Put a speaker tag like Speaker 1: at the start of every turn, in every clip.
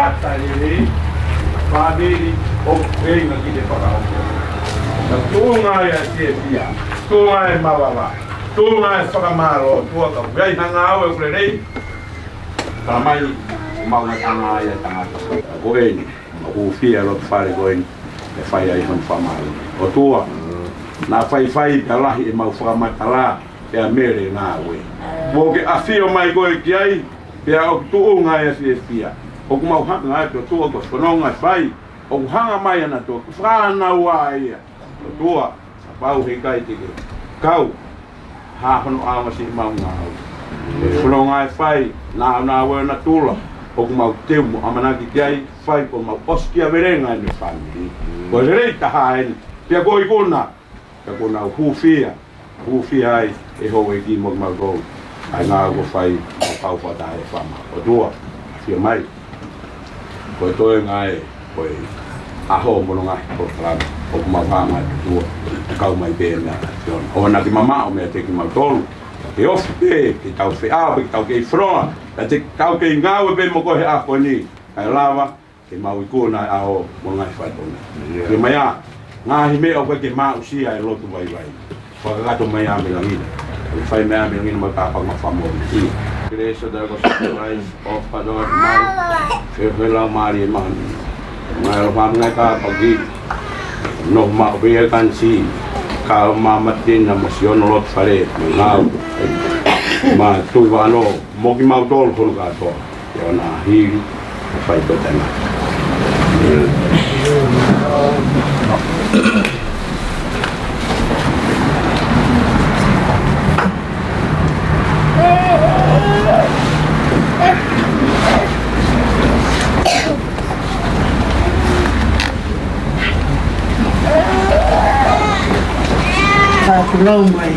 Speaker 1: pata ele family o venga aqui de para o tunga ya tia tunga e mawala tunga e whakamaro tua ka gai hanga au e kurerei tamai mauna tanga ya tangata koeni o fia lo fare koeni e fai ai hon famai o tua na fai palahi e mau whakamatala e a mere ngā we mo ke afio mai koe ki ai pe o tuunga e fia o kumau hanga ngai to tua ko whanonga fai o hanga mai ana to whana ua ia o tua pau he kai te kau ha hono ama si mau ngā au whanonga e fai na ua na tula o kumau temu amanaki ki ai fai ko mau oskia verenga e me whaniri ko rei taha ene pia koi kona ka kona hufia ai e ho e ki mo mau go ai ngā ko fai o pau whata e whama o tua fia mai ko toe ngai ko aho mo ngai ko plano o kuma vama tua kau mai bena o na ki mama o me te ki mau tolu e of ki tau fe a ki tau ke froa te tau ke ngau be mo ko he a ko ni ai lava ke mau ko na aho mo ngai fa tonu ke mai a ngahi me o ke ma usi ai lotu vai fa ka to mai a me langi fai me a me langi mo ka pa ma famo ni Igreja da Gospelais of Pador Mai Fevela Mari Man Ngai Ram Ngai Ka Pagi No Ma Bia Kan Si Ka Ma Matin Na Mosion Lot Fare Ngau Ma Tu Vano Mogi Mau Tol Ko Ka To Yona Hi Fai Ko Tana
Speaker 2: Long way.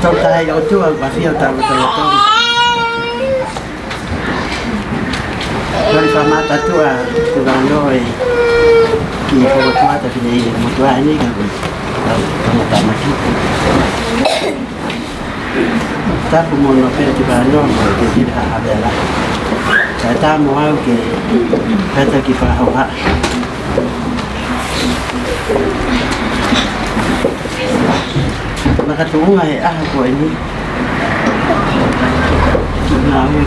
Speaker 2: Tao tai ở chỗ bà phía tao rồi pha mát ta chỗ tu đang rồi kỳ phô mát ta thì một vài này cả rồi tao tao mà ta cũng muốn nó phải tu đang rồi thì chỉ là về lại tại ta muốn ao kì phải ta kỳ phá hậu hạ nakatuunga e aha ko ini na we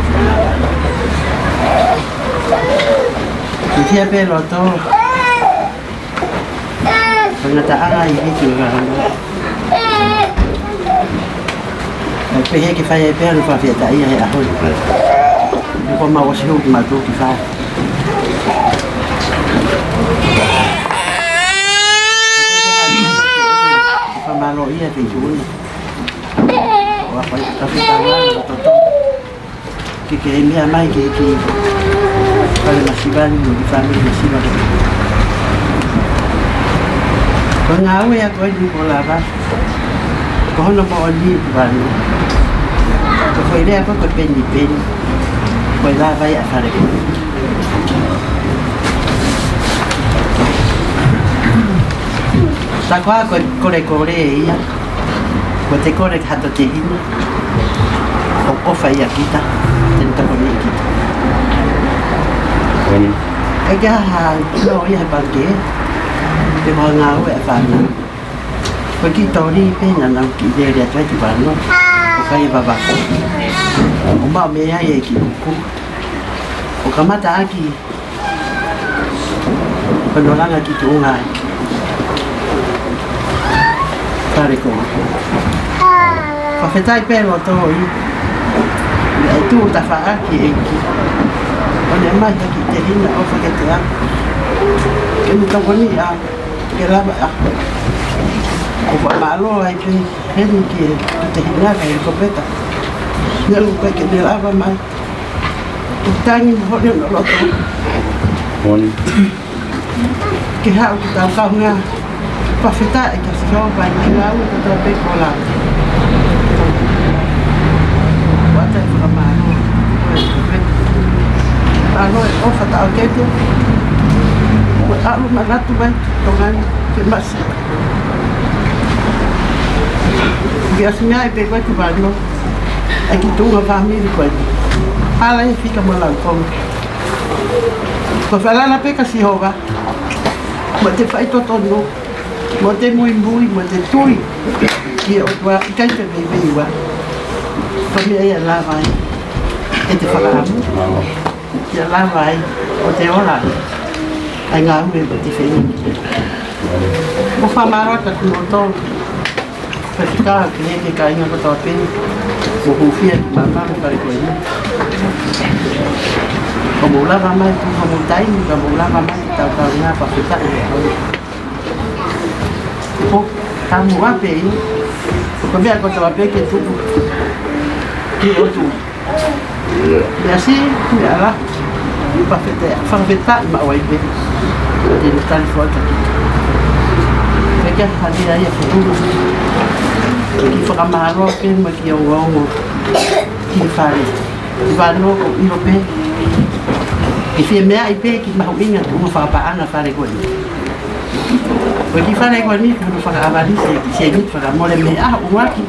Speaker 2: kia pe lo to na ta anga i ki ga no pe he ki fa e pe no fa fe ta ia e aho ko ma wo siu ma tu ki fa malo ia te jun wa pa ta fita la to que me mai que para masiban ni family masiban ko ngawe ya ko di bola ba ko no po di ba no ko foi le ko pen ko la vai a fare ta qua con le ia ko te kore hato te hina o fai kita tenta con kita e ga ha no ia banke te mo nga o e fa na ko ki to ri pe na ki de de tra ti ba no o fai baba o ba me ya ye ki ku o kamata aki ko no langa ki tu nga ko fa fetai pelo to i tu ta fa aki e ki ona mai ta ki te hina o fa ke te a ke ni ta koni a ke la ba o fa malo ai pe hen ki te hina ka ko peta ne lu pe ke ne la ba mai tu tani ho ne no to
Speaker 1: Oni
Speaker 2: ke ha o ta ka nga pa feta e ke so ba ni la o to pe ko la wa ta ko ma no ano o fa ta ke tu o a lu ma na tu ba to ngan ke mas biasanya pe ko tu ba no aqui tu nga family ko ala e fika mo la ko ko fala la pe ka si hova mo te fai to no mo te muy mo te tui ki o tua kai te bebe wa pa mi ai la vai e te fala ya la vai o te ola ai nga me te fei mo fa marota ku to pa ficar que cai na ko to pe mo confia mamma para ko ni como lava mai como tai como lava mai tau na pa ficar po kamu ape ko vea ko tava pe que tu que o tu e assim ela pa feta ma wai pe de estar fora que hadi aí futuro que foi amaro que me que eu amo que fare vai no io pe e se me ai pe que mau minha uma fa pa ana fare con porque fare con ni tu fa avali se ni fa mole me uma que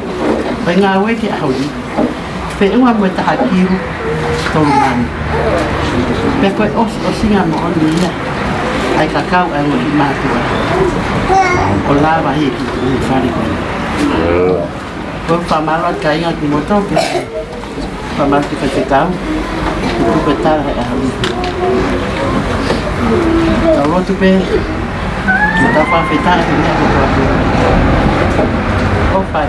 Speaker 2: vai nga we que a hodi pe uma mo ta hakiru to man pe ko o singa mo ni ai kakau ai mo matua o lava aí que fare com vou falar lá cai aqui motor falar que faz tal o petar a outro pe tá para afetar né opa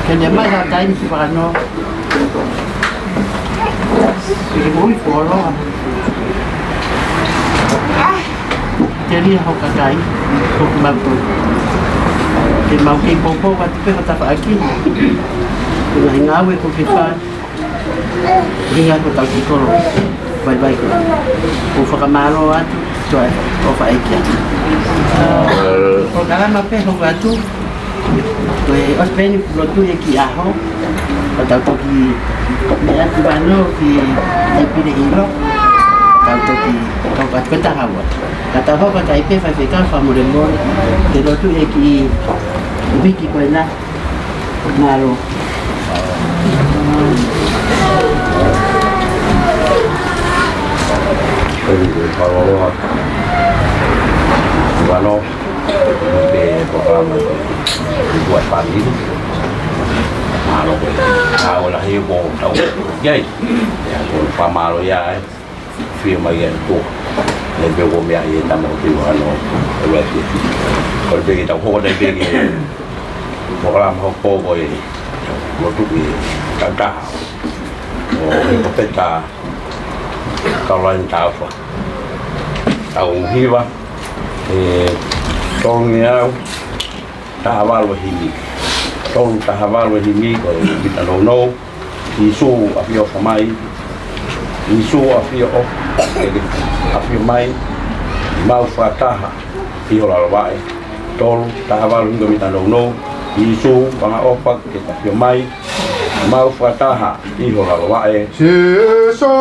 Speaker 2: que ele mais a dar isso para nós e muito fora teria o cacai o banco que mau que popo vai te pegar aqui na ingawe ko que faz ringa ko tal que vai o fakamaro atu to o fa aqui o cara ma pe o gato e os beni lo tu aqui aho tal que me atibano que te pide hilo tanto que toca kita hawa kata hawa kata ipe fa ficar fa moremor de lo tu aqui Vicky Cuena Malo
Speaker 3: Bueno, de programa buat pagi malo ko awala hibo tau gay ya ko pamalo ya firma yan to le bego mi ay tamo ti ano weti ko be ta ho dai be program ho po ko e mo tu bi ta o ko peta ka lan ta fa tau hiwa tong ya ta wa lo himi tong ta wa lo himi ko kita no isu afio famai isu afio afio mai mau fataha io la vai tol ta wa lo kita no isu panga opak kita afio mai mau fataha io la vai
Speaker 4: so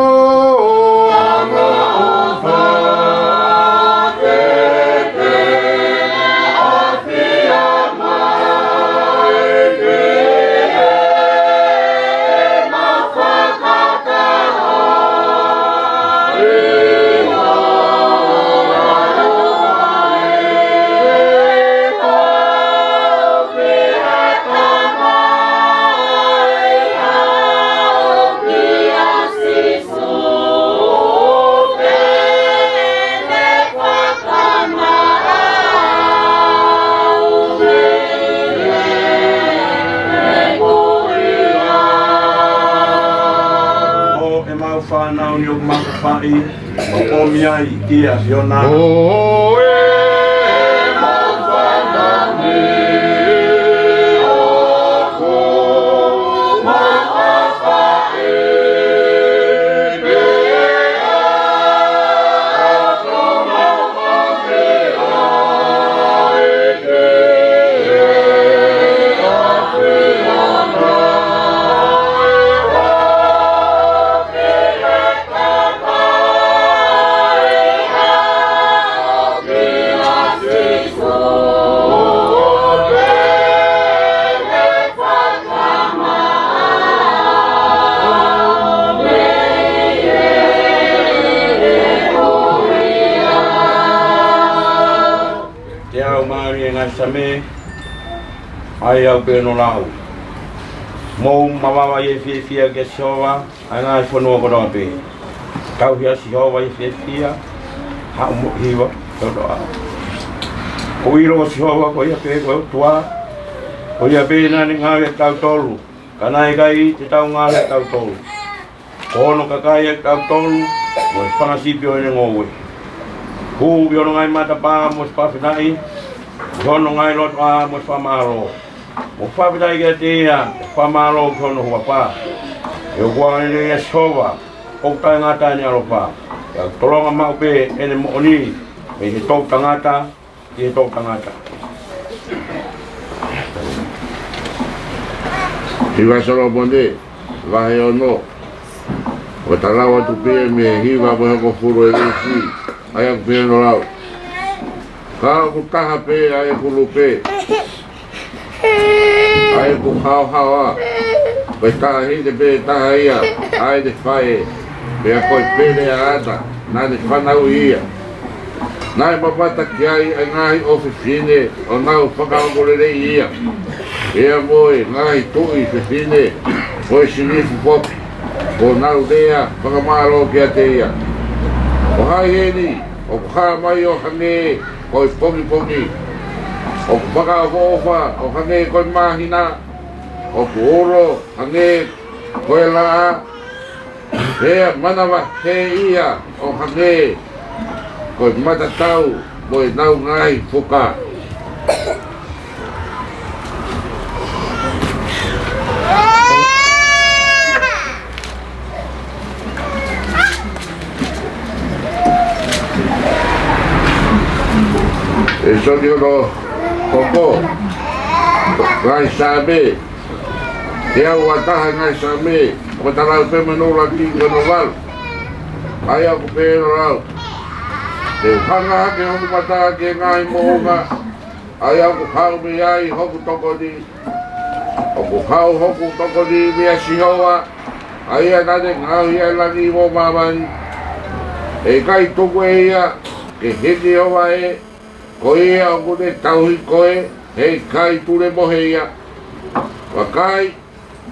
Speaker 1: Now you must find Mia Ikia Fiona.
Speaker 3: te au maari ngai same ai au pe no lau mo mawawa ye fia ke sowa ai ngai fono ko do pe kau hia si hoa ye fia ha mo hiwa to do o iro si hoa ko ia pe ko tua o ia pe na ni ngai tau tolu kanai kai te tau ngai tau tolu kono kakai tau tolu mo fanga si pio ni ngowe ku yo ngai mata pa mo pa finai kono ngai lot a mo pa maro mo pa finai ke te ya pa maro kono ho pa yo kwa ni ya sowa o ka ngata ni alopa ya tolonga ma pe ene mo ni me he to tangata e to tangata
Speaker 4: hiwa solo bonde va he ono o talawa tu pe me hiwa mo ko furo e si ai pe no la ka ku ta pe ai ku lupe ai ku hawa pe ta hi de pe ta ia ai de fai pe ko pele ata na de fanau ia na papata que ai ngai oficine o na faga ngolere ia e moi ngai tu oficine foi sinifu pop o na udea faga malo que ateia o hai ni o ha mai o hane ko pomi o faga vofa o hane ko mahina o puro hane ko la e manava he ia o hane ko mata tau boy nau ngai foka eso digo no koko ngai sabe e awata ngai sabe ko tala pe menula ki no val ai aku pe no te hanga ke hoku mata ke ngai moga ai aku hau me ai hoku toko di hoku toko di me asihoa ai ana de ngau ia lagi mo maman e kai toko ia ke hiki oa e ko ia aku de tauhi koe hei kai ture mohe ia wakai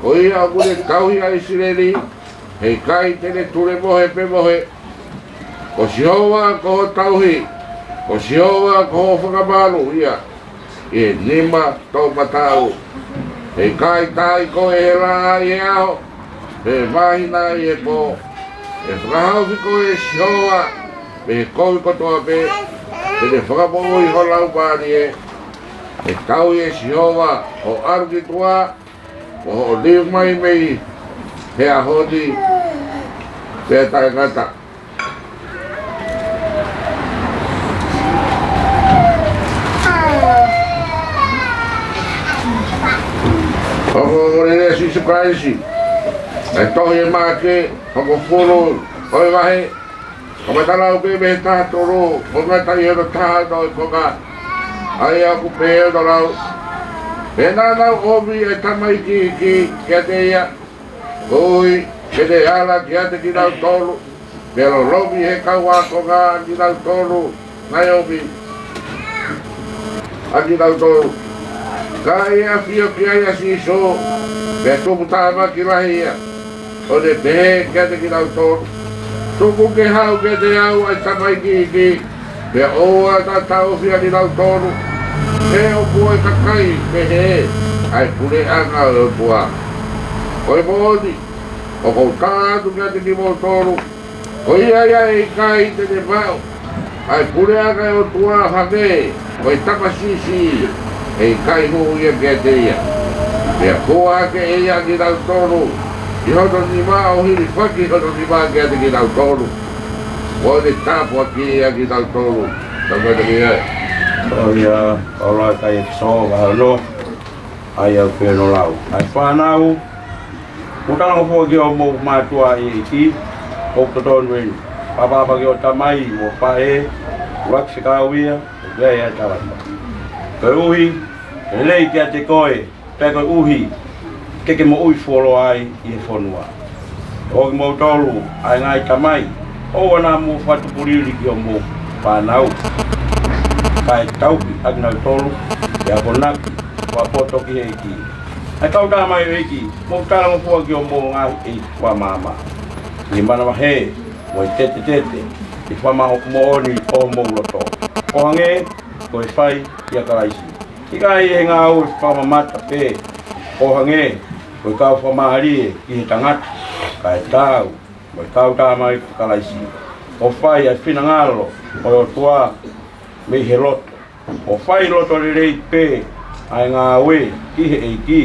Speaker 4: ko ia aku de tauhi ai sireri hei kai tene ture mohe pe mohe ko sihoa ko tauhi, ko sihoa ko whakamaru ia, e nima tau matau. E kai tai ko e la i ao, e mahina i e po, e whakahauki ko e sihoa, e kowi kotoa pe, e te whakamohu i ho lau pāri e tau i e sihoa, o aruki tua, o liu mai mei, he ahodi, pe tai ngata. Ako nere si surprise. Eto ye make, ako folo, oi wahe. Ko tala upe be ta toro, ko ngata ye ro ta do ko ga. Ai aku pe do lau. Pena na obi e tamai ki te ya. Oi, ke de ala ki ate ki dau tolo. Pero lobi he kawa ko ga ki dau tolo. Nai obi. Aki dau tolo. Kaya fio kaya si so, beto butama kilahia. O de be kete ki autor. Tuku ke hau ke te au ai tamai ki. Be oa ta tau fia ki autor. He o bua kakai ke he. Ai pule anga o bua. Oi modi. O ko tatu kete ki motoru. Ko ia e kai te de vau. Ai pule anga o tua hage. Oi tapasisi. E kai ho ia ke te ia. Pea koa ke e ia ki rau tonu. I hoto ni maa o hiri whaki hoto ni maa ke te ki rau tonu. O le tāpua ki ia ki rau tonu. Tāpata ki ai.
Speaker 3: O ia, o lai kai e so wahano. Ai au pēno lau. Ai whanau. Utanga fua ki o mou mātua i ki. O katonu inu. Papapa ki o tamai mo pae. Waksikawia. Lei e tawata. Koe uhi, e lei kia te koe, pēr koe uhi, keke mo ui wholo ai i e whanua. O ki mou tolu, ai ngai tamai, o wana mo whatupuriri ki o mo whanau. kai tau agna tolu ya konak wa poto ki heki ai kau da mai heki mo tala mo pu ki mo nga e wa mama ni mana wa he mo tete i fa ma mo ni o mo loto o hange ko fai ya karaisi i kai e nga o fa mata pe o hange ko ka fa ma ali ki tangat kai tau mo kau da mai karaisi o fai a fina ngalo o tua me helot o fai loto le rei pe ai ngā we ki he eiki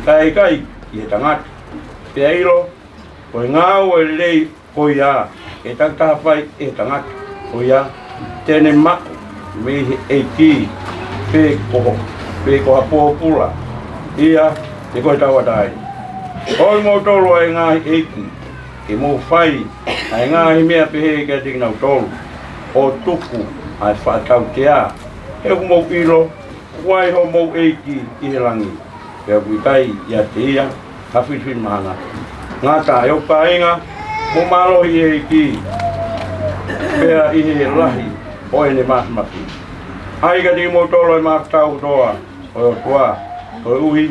Speaker 3: kai ki he tangat pe airo o ngā we le rei ko ia e tangta fai e tangat o ia tene ma me he eiki pe ko hapo pula ia e ko tawa dai o mo tolo ai ngā eiki e mo fai ai ngā hi mea pe he ka ting nau tolu o tuku ai whātau te a e mo ilo wai ho mo eiki i he langi pe a kuitai ia te ia hawhitwhin mahanga ngā tā e o paenga mo marohi eiki pea i he lahi o e ne mahmaki ai ka ting mo tolo e mahtau toa o e tua o e uhi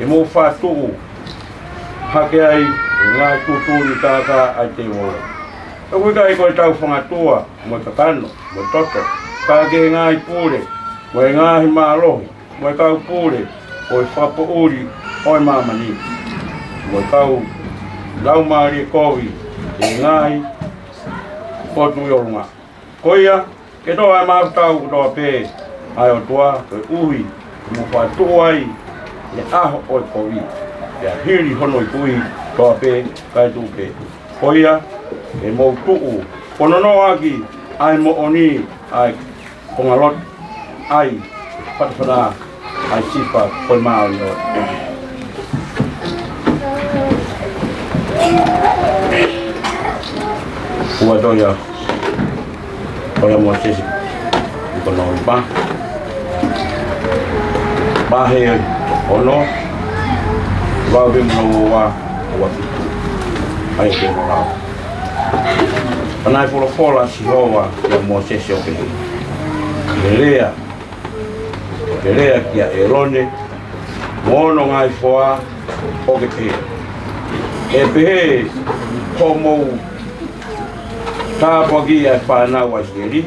Speaker 3: e mo whātuu hake ai ngā tuturi tātā ai te mora. E kui kai koe tau whangatua, mo kakano, mo toto, ka ke ngā i pūre, mo e ngā hi mārohi, mo e kau pūre, o e whapo uri, o e māmani. Mo e kau lau maari e kowi, e ngā hi potu i orunga. Koia, ke toa e mātau kutoa pē, ai o tua, koe uhi, mo whatua ai, e aho o e kowi. Ia hiri hono i kui, toa pē, kai tūpē. Koia, e mo tuu, ponono aki, ai mo oni, ai kongalot, ai patwhana, ai sifa, koi maa o Ua toia, toia mua sesi, kono i pa. Pahe ono, wau be mno wa fitu. Ai ke no rao. Panai fola si hoa ya mua sesi o kehi. Kelea kia e rone, mono ngai foa o ke pehe. E pehe ko mou tāpua ki ai whanau ai seri,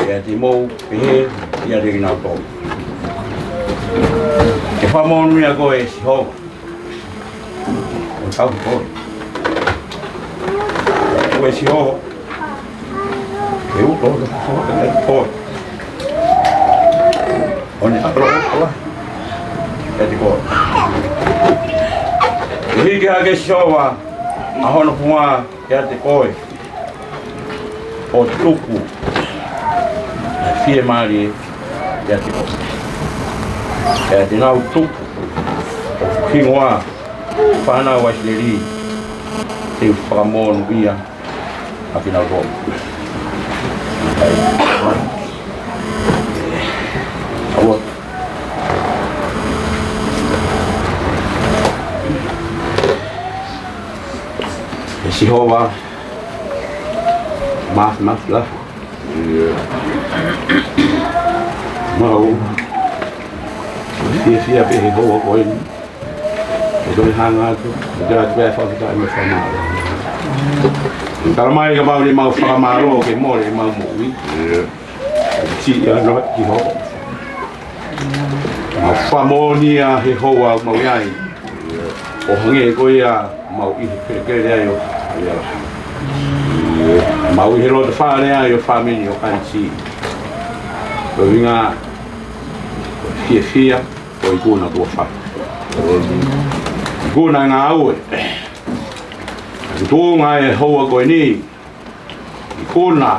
Speaker 3: e te mou pehe ia regi nau tō. E whamonu ia koe e si hoa. O tau koe. Koe si hoa. E uto e koe. O ni apro ola. E te koe. E hiki hake si hoa, a hono punga e te koe. O tuku na fie mari e te koe. E te nau tuku o kingoa whanau wa sileri te whakamonu ia a ki nau tō. Aua. E si hoa maaf lah. Mau fia pe he hoa koe ni. E koe hanga atu. E kera te pēr whakita e me whamaro. Tara mai ka mau ni mau whakamaro ke more e mau mui. Si ia no ki hoa. Mau whamoni a he hoa mau iai. O hange koe a mau i he kere ai o mau i he rota whare ai o whamini o kansi. Ko winga fia o i kuna tua whai. I kuna ngā aue. I tōnga e hoa koe ni. I kuna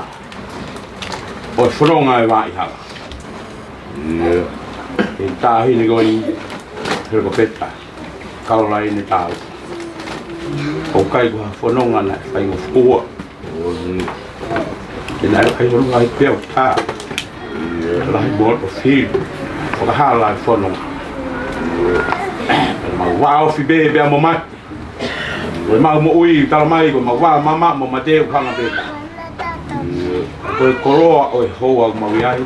Speaker 3: o i whanonga e wāi hanga. E tāhine koe ni hirko peta. Kaulai ni tāu. O kai kua whanonga na whai o whua. E nai kai whanonga i pēo tā. Lahi bot o whiru. Whakahala i whanonga. Ma wao fi bebe a mo mati. Koe mau mo ui tala mai koe ma wao mama mo mateo kanga peta. Koe koroa o e hoa mau iai.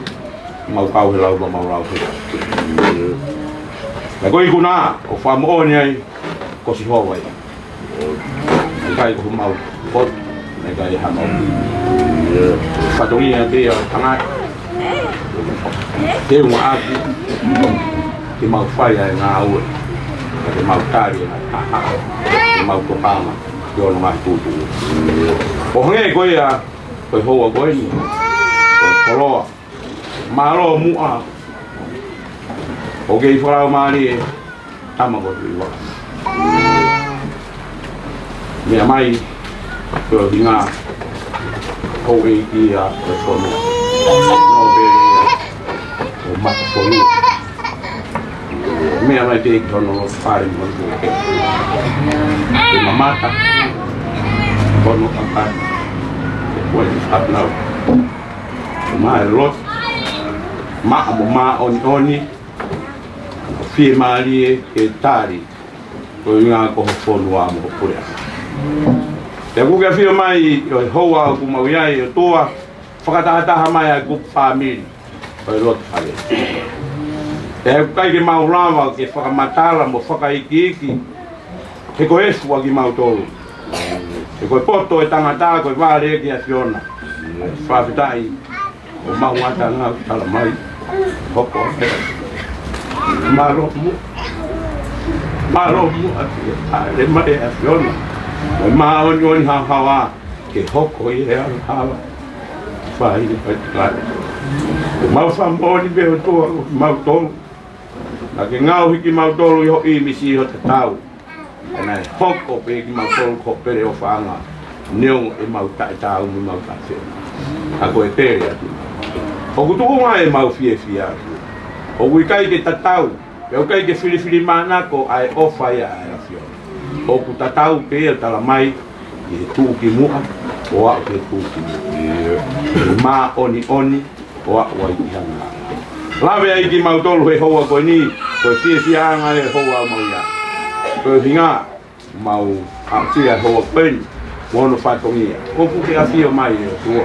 Speaker 3: mau kau helau ba mau lau. La koi kuna o fa mo ni ai ko si ho wai. Kai ko mau pot nei kai ha mau. Fa doi ya te o tanga. Te mo a ki mau fai ai nga au. Ke mau tari na ha. Mau ko pama. Yo no mai tu. O nge ko ya ko ho ko ni. Ko lo. Malo mua. Oke fora mari tama ko iwa. Mi mai ko dinga ko ia ko sono. No be o ma ko ni. Mi mai te ko no fare mo ko. E mamata. Kono apa. What is up now? My lot. Ma oni fi mari e tari ko nga ko fonua mo pure te ku ga fi mai o hoa ku mau ia e toa whakatahataha mai a ku family o lot fale te kai ke mau rawa ke whakamatala mo whakaiki ke ko esu wa ki mau tolu ke ko poto e tangata ko vare ki a fiona whafitai o mau ngata nga tala mai hoko malo mu ale mai a fiona o ma on ha hawa ke hoko i e hawa fai de pat o mau fa moni be o to mau to na ke ngau hiki mau tolu yo i misi ho tau ana hoko pe ki mau tolu ko pere o fanga neu e mau tau mi mau ta se a ko e pere atu o kutu mai mau fie o wi kai ke tatau o kai ke fili mana ko ai ofa ya a fio o ku tatau pe tala mai e tu ki mua o a ke tu ki ma oni o a wa ki hanga lave ai ki mau tolu he hoa ko ni ko fie anga e hoa mau ya ko hinga mau a sia hoa pen wono fa tongia o ku ke a fio mai e tu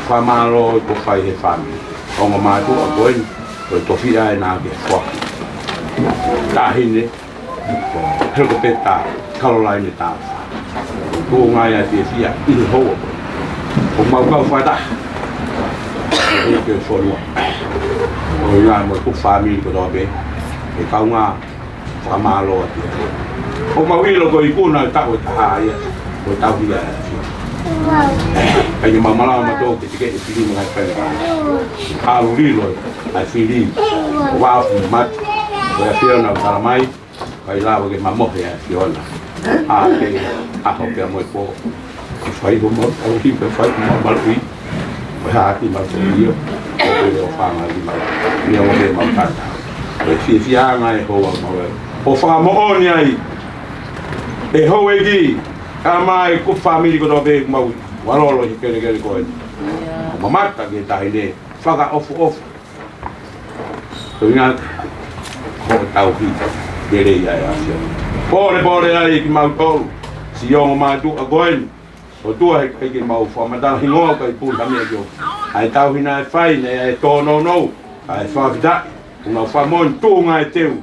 Speaker 3: fa malo ko fai he fami o ma tu a koin ko to fi ai na ke fo ta hine ko peta Caroline ta ko nga ya te fia I ho o ma ka fa ta e ke fo lo o ya mo ku fami ko do be e ka nga fa malo o ma wi lo ko I kuna ta o ta ya o ta wi ya Kaya mamala mato ketika ipili mengapai alurilo asili wafu mat ya fiona karamai kaila bagi mamok ya fiona ke ke mo po fai ho mo ali pe fai mo balui hati mal dia o fanga di mal dia mo be mal kata fi ngai ho mo o fa mo oni ai e ho egi kamai ku family ko do be mau walolo kele ko mamata ke taile faga off to nga ko tau hi dele ya pore ai ki mau to si yo ma tu agoen o tu ai ke mau fa mata hingo ka pu la me yo ai tau hina fai ne ai to no ai fa vida una fa mon tu nga teu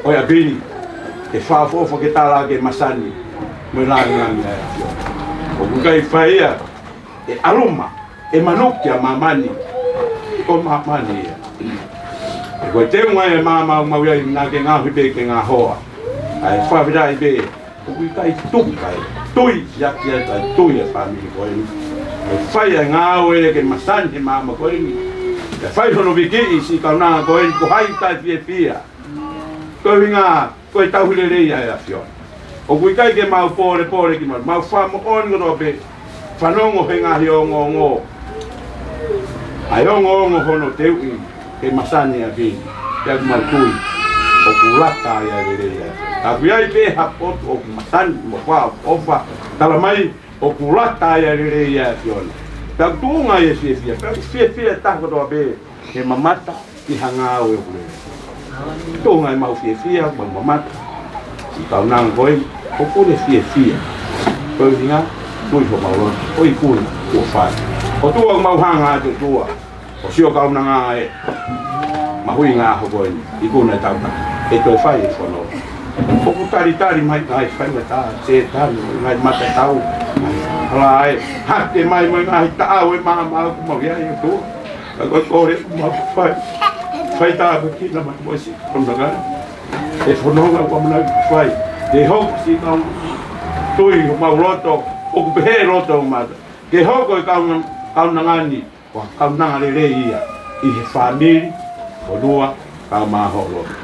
Speaker 3: o ya bini e fa fofo ke tala ke masani me la nga o bukai faia e aluma e manukia mamani ko mamani e ko te ngwa e mama mau ia na ke nga hipe ke nga hoa ai fa vida i be o bukai tukai tui ya kia ta tui e family ko e faia nga o e ke masani mama ko ni e fai hono viki si ka na ko ko hai ta fia ko vinga ko tau hile ia fio o kuikai ke mau pore ki mau fa mo on robe fanongo henga hiongo ai ongo hono teu I ke masani abi ya martui o kulata ya lele a viai be hapot o masani mo fa ofa tala mai o kulata ya lele ya fiona ta tunga ye fia pe fia ta ko robe ke mamata I hanga o e tunga mau fia mamata I kau nang koi o pune fia ko dinga tui ho mau o I kuna o fa o tua mau hanga tu tua
Speaker 1: o sio kaunanga e mahui ngā hoko i kuna tauta e toi whai e whanau. Oku tari mai ngai whainga tā, se tari ngai mata tau. Hala e, hake mai ngai tāu e maa kumau ia i tō. Ka koe kore kumau whai tāu ki na mai moisi kondagara. E whanonga kua mana whai. Te hoku si kau tui mau roto, oku pehe roto mata. Ke hoko e kaunangani, kaunanga le ia. I he whamiri, o lua, kau maho roto.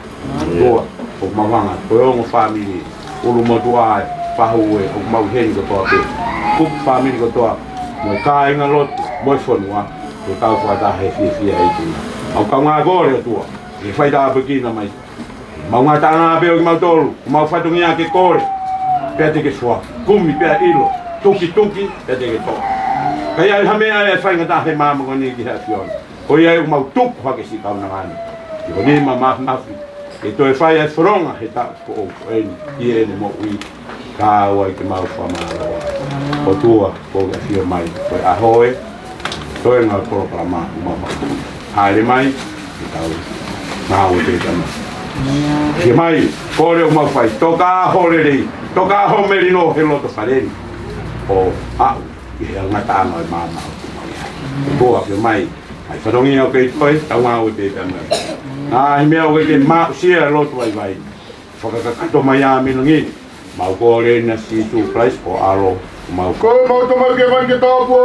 Speaker 1: Lua, o mawanga, koe ongo whamiri, ulu motua ai, pahu e, o mau heni kotoa pe. Kupu whamiri kotoa, mo ka inga lotu, mo whanua, ko tau whata he fia e tuna. Au kau ngā kore o tua, e whaita apakina mai. Mau ngā tā ngā peo ki mau tolu, mau whatungi a ke kore, pia te ke sua, kumi pia ilo, tuki, pia te ke toa. Kai ai hamea e whainga tā he māma koni ki hea fiona. Hoi ai mau tuku hake si kauna ngani. I ho nima mafi. E toi whai ai wharonga he tā ko o eni, i ene mo ui. Ka aua i ke mau whamāroa. O tua, ko ke fio mai. Koi ahoe, toi ngā korokara mama. Haere mai, i tau ngā o te tama. Ke mai, kore o mau whai, toka aho rerei, toka aho merino he loto whareri. O au, i hea ngata anoi mama o te mai. Tua ke mai, ai wharongi au kei toi, tau ngā o te tama. Nā hi mea o kei mau sia loto ai vai. Whakakato mai a minungi. Mau kore na si tu price o aro mau.
Speaker 4: Ko mau to mai ke van ke tapo.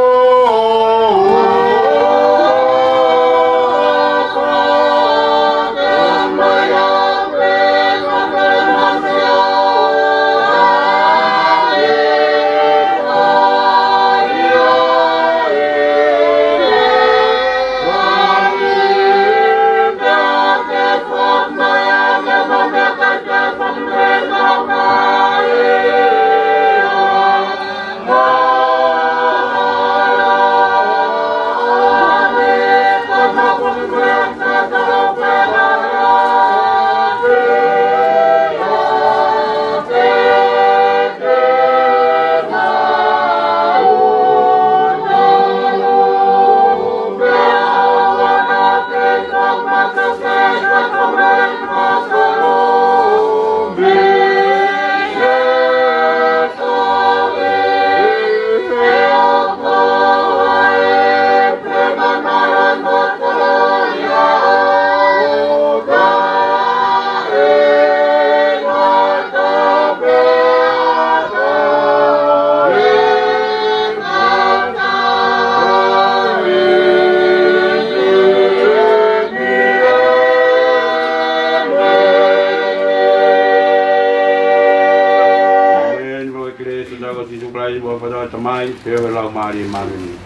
Speaker 1: Mai, peo lau mari mani,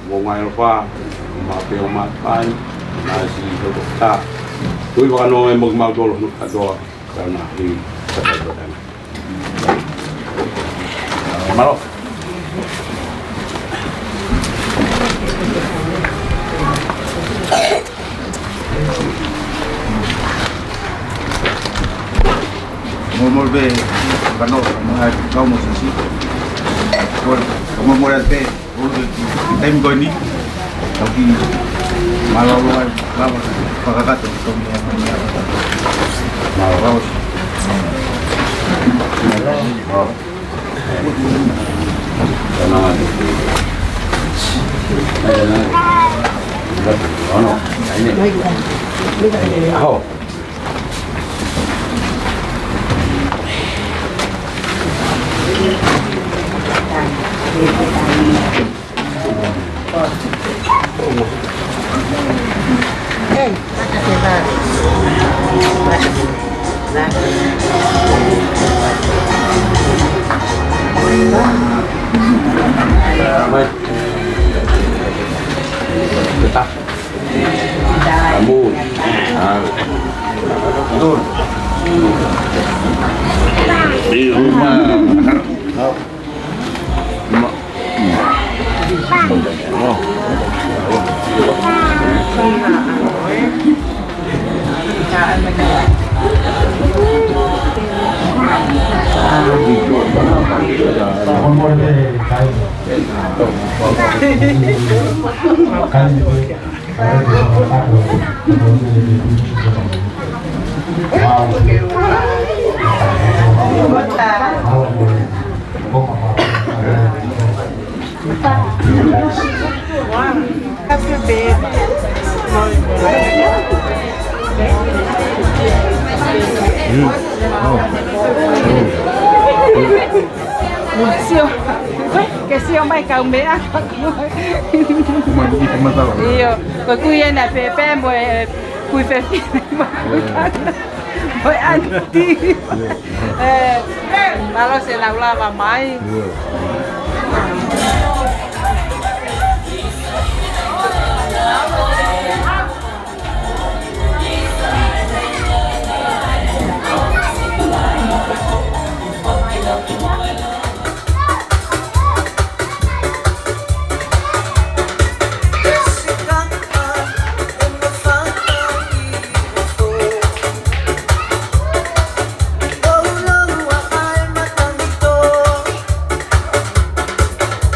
Speaker 1: mo ngai ropa, ma peo matai, na si toto ta. Tui wano e mo mau dolo no kadoa, kana hi kata dana. Malo.
Speaker 5: Mo be kano mga kau mo sisi. Como morate, time goni, tapi malam lama pagkakato kami malam.
Speaker 3: Tetap. Kamu. Betul. Di rumah.
Speaker 6: Siêu cái siêu mai cầu mẹ ăn iyo có cùi này phải bé mồi cùi phải phi mồi ăn đi mà nó sẽ làm la mà máy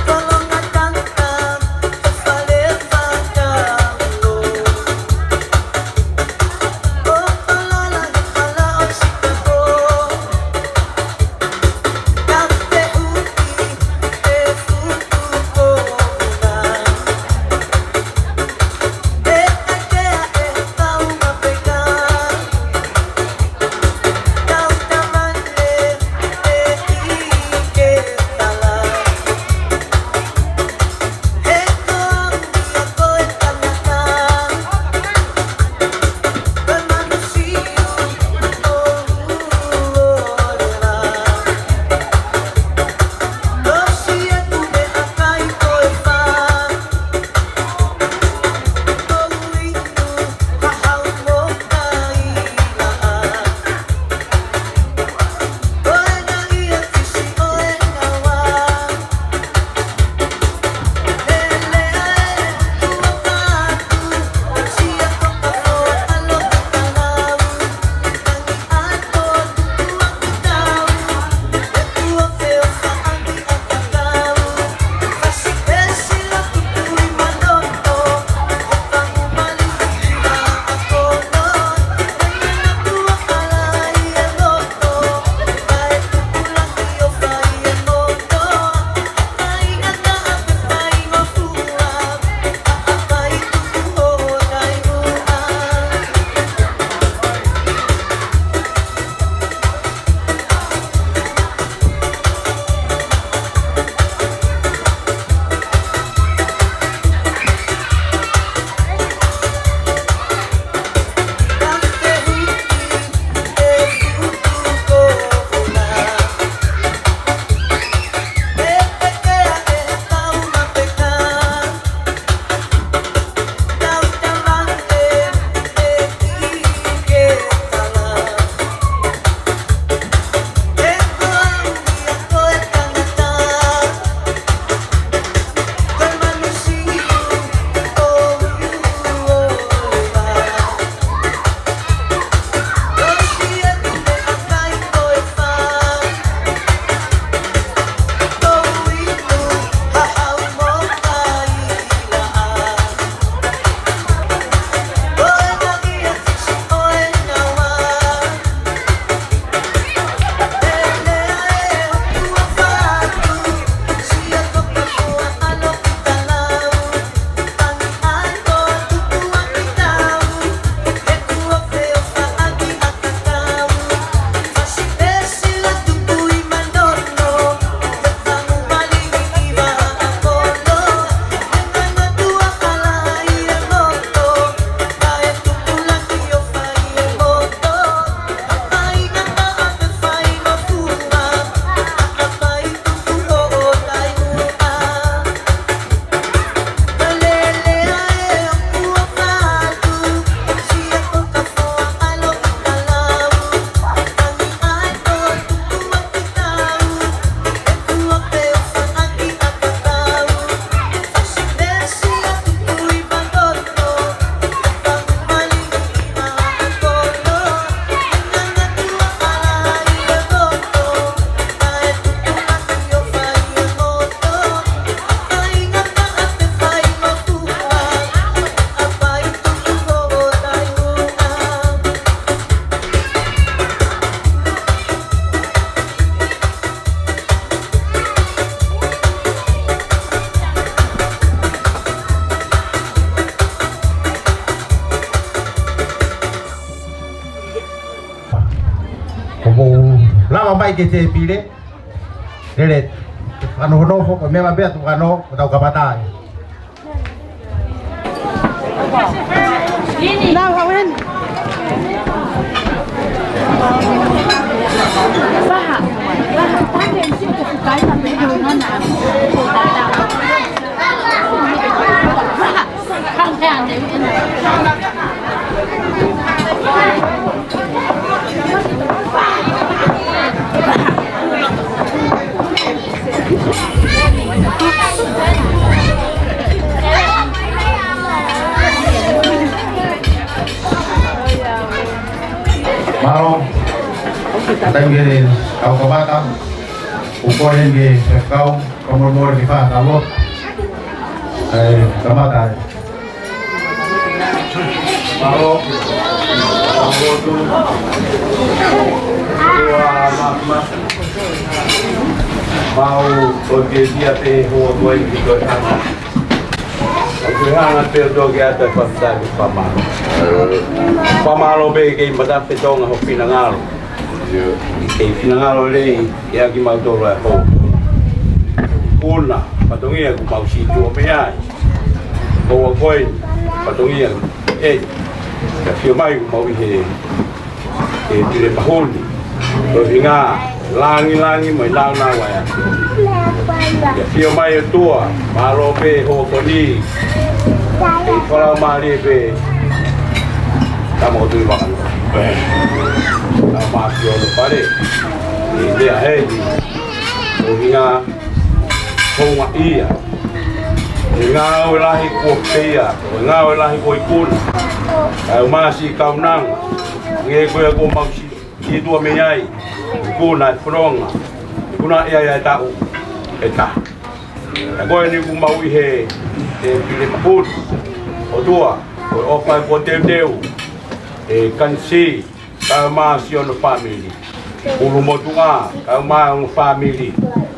Speaker 7: Kalau
Speaker 5: lava mai ke te pile Dele ano hono fo me ma be tu ano tau kapata
Speaker 6: Nào Hậu Hân.
Speaker 7: Không thể ăn được.
Speaker 5: Mau tay nghề kau kabata ukur yang di kau komor di fa kamu kamata
Speaker 1: Mau tu mak mau pergi dia teh buat kita sama. Aku hanya terdogi atas pasal pama. Pama lo be ke madam petong ho pinangal. Ke pinangal le ya ki mau tolo ho. Una patongia ku mau si tu me ai. Ko koi patongia ya fio mai mau he. Dire mahoni. Lo hinga langi mai lang na wa ya. Ya fio mai tua malo be ho ko ni. Kalau mari be kamu tu makan. Nama dia lupa deh. Ini dia Inga Honga iya. Inga wilahi kuokia. Inga wilahi kuikun. Kau masih kau nang. Ngekoi aku mau si dua menyai. Kuna frong. Kuna iya tahu. Eta. Aku ini aku mau ihe. Pilih pun. Odua. Opai poteu. Kansi. Kau masih on family. Ulu motunga. Kau masih family.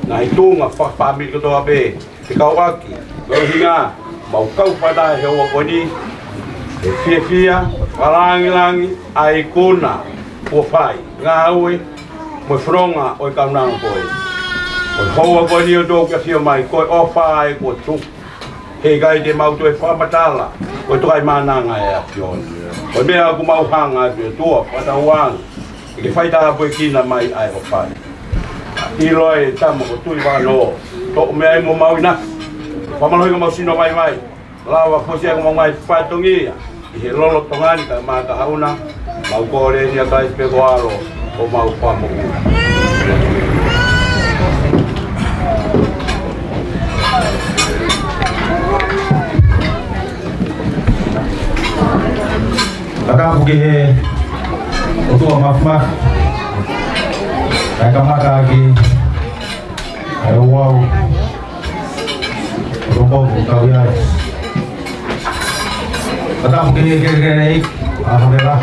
Speaker 1: Nah itu ngapa family kita abe. Kau aki. Kau hinga. Mau kau pada hewan koni. Fia. Langi. Aikuna. Pofai. Ngawe. Mo fronga. Oi kau nang koi. Oi hawa koni odok ya fia mai. Koi ofai. Koi tuk. Hei gai de mau tu e whamatala. Koi tukai mananga e a fion. Koi mea aku mau hanga e tua. Pada uang. Ike whaita apoi kina mai ai o whai. I loi tamo ko tui wano. Tok mea mo mau ina. Whamaloi ka mau sino mai. Lawa fosi ako mau mai whaitongia. I he lolo tongani ka maa ka hauna. Mau kore nia kai peko aro. O mau whamoku.
Speaker 5: Kata pergi untuk mafmah, saya kamar lagi, wow, rumput kau ya. Kata pergi naik, alhamdulillah.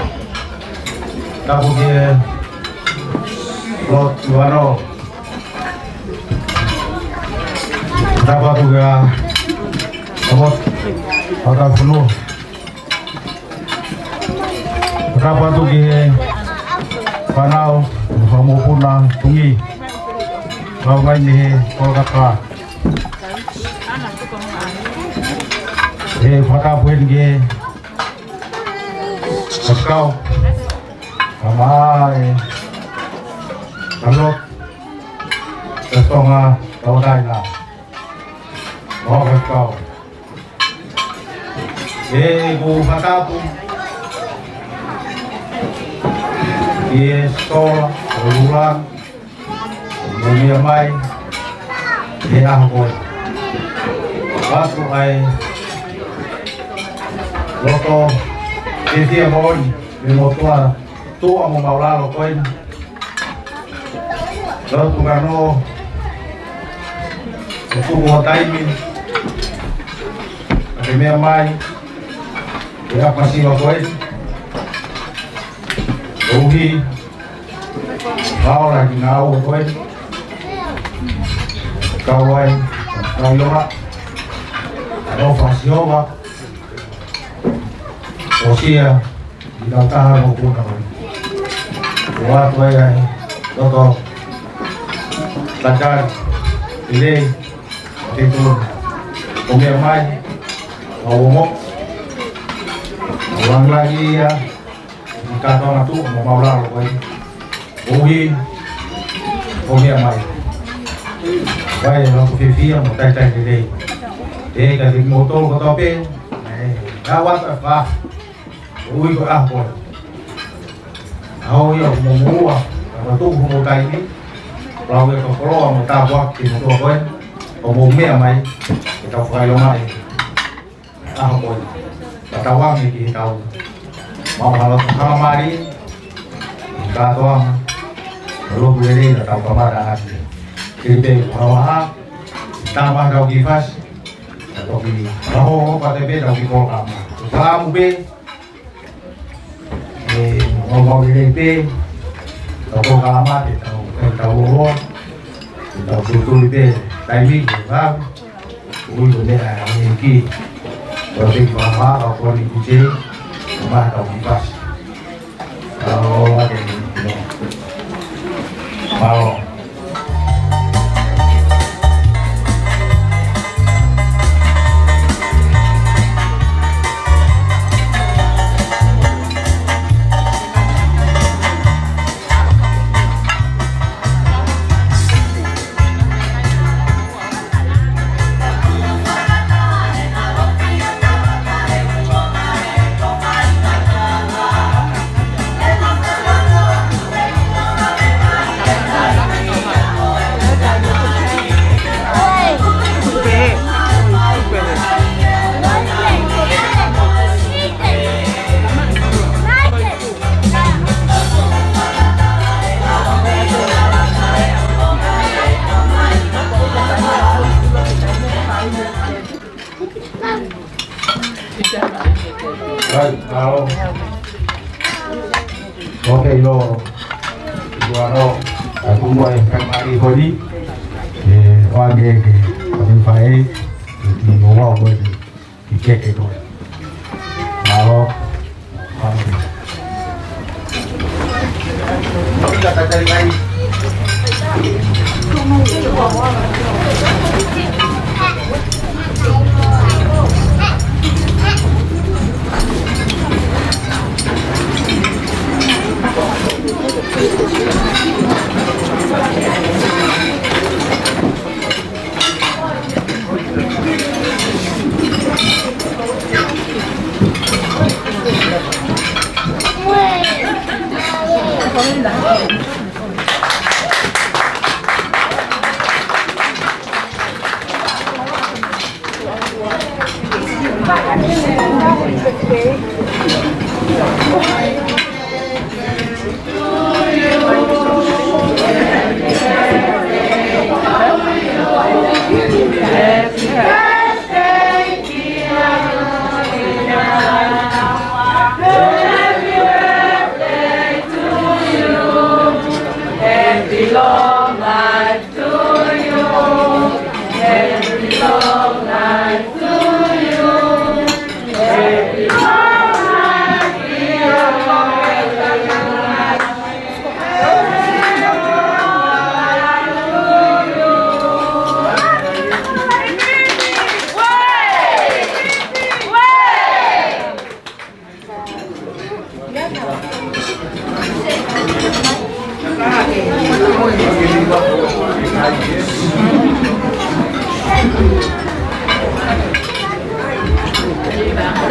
Speaker 5: Kata pergi lot wano, dapat juga robot atau penuh. Berapa tu ke panau kamu punang tungi kau main ni kau kata pada pun ke kau kamai kalau setengah kau dah lah mau kau bu kata pun di sekolah, berulang, dunia mai, di angkot. Waktu ai, loto, di tiap hari, di motor, tu amu mau lalu koin. Lalu karena itu buat timing, dunia mai, dia pasti koin. Ugi, kau lagi ngau koin, kawan, kau yoga, kau fasioga, osia, di dalam tahan maupun kawan. Buat koin, Toto Lakar Ile Itu Umir Mai Ngomong Ulang lagi ya Kata orang tu mau lalu kau Uhi Umir Mai Wai orang tu fifi yang mau tai Ile Kasi motor ko tope Gawat apa Uwi ko kau Ako yung mumuha Matu humutay ni Kalau ko kalau mo tabak Di mo ko Umumi amay Ikaw ko kayo may Ako ko Tatawang ni ikaw Mau halos kalamari Katawang Lalu beri Tatawang kamaraan Kiripe Kurawahak Tama daw gifas Atau di Raho Patebe daw gifol kama Kamu be Ngomong ini Toko kama Tahu uang Tahu betul itu Timing Bang Ui benda Ini Berarti mama Kalau di kucing Rumah tahu kipas Kalau ada ini Mau Kalau oke lo guano aku mau kembali kodi wage ke kami pai di bawah boleh dicek itu kalau kita cari lagi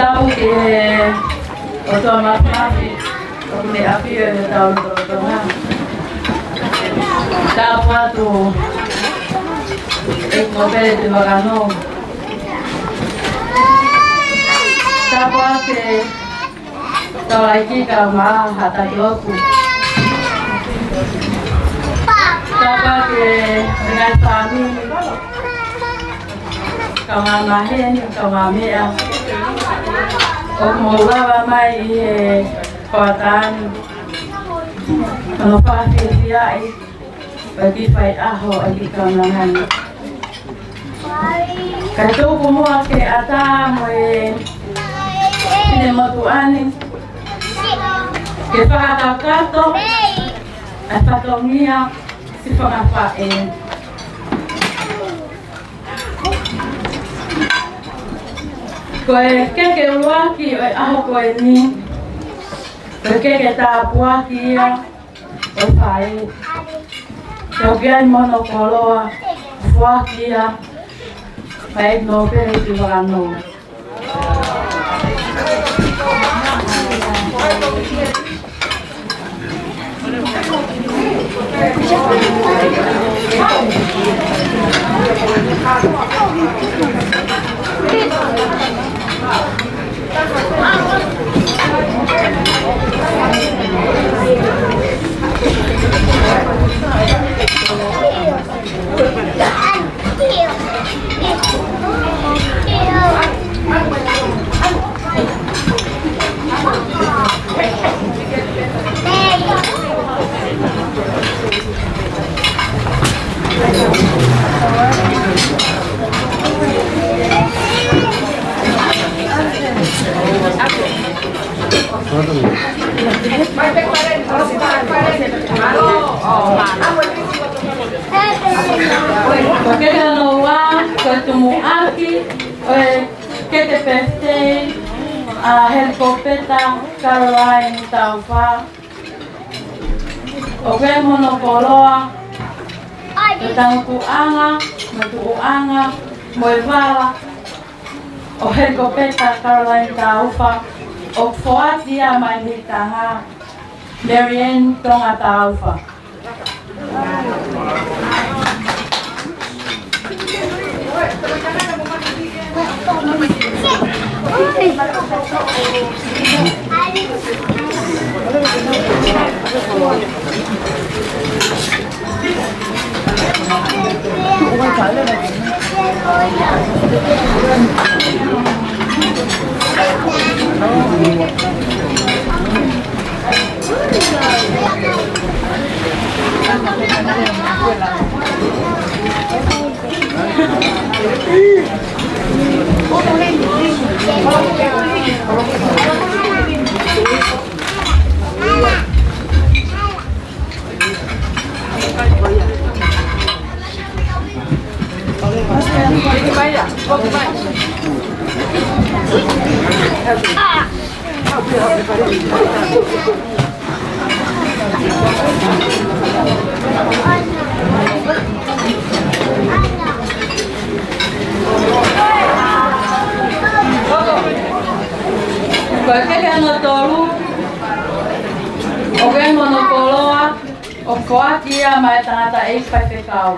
Speaker 6: Tahu otomatis kami api tahu otomatis tahu tu ekmobil di Magano tahu ke tahu lagi kama hata doku tahu ke dengan kami kama mahen kama mea Omogawa mai kotan ano pa siya bagi pai aho agi kanahan kato kumuha ke ata mo pinamatuan ke pakakato Afatongia si whakapae. Koe keke uaki o aho koe ni. Koe keke tāpuaki ia o whae. Teo kiai mono koloa fuaki ia. Whae no pere ki wano. Porque no va con tu muaki, que te peste a helicopeta Caroline Taufa. O que monopoloa, que tan kuanga, moevala, o helicopeta Caroline Taufa, o foatia mai hitanga, Marianne Tonga Taufa. Cualquier anotolu, o que monopoloa, o coatia mai tangata e pefekau.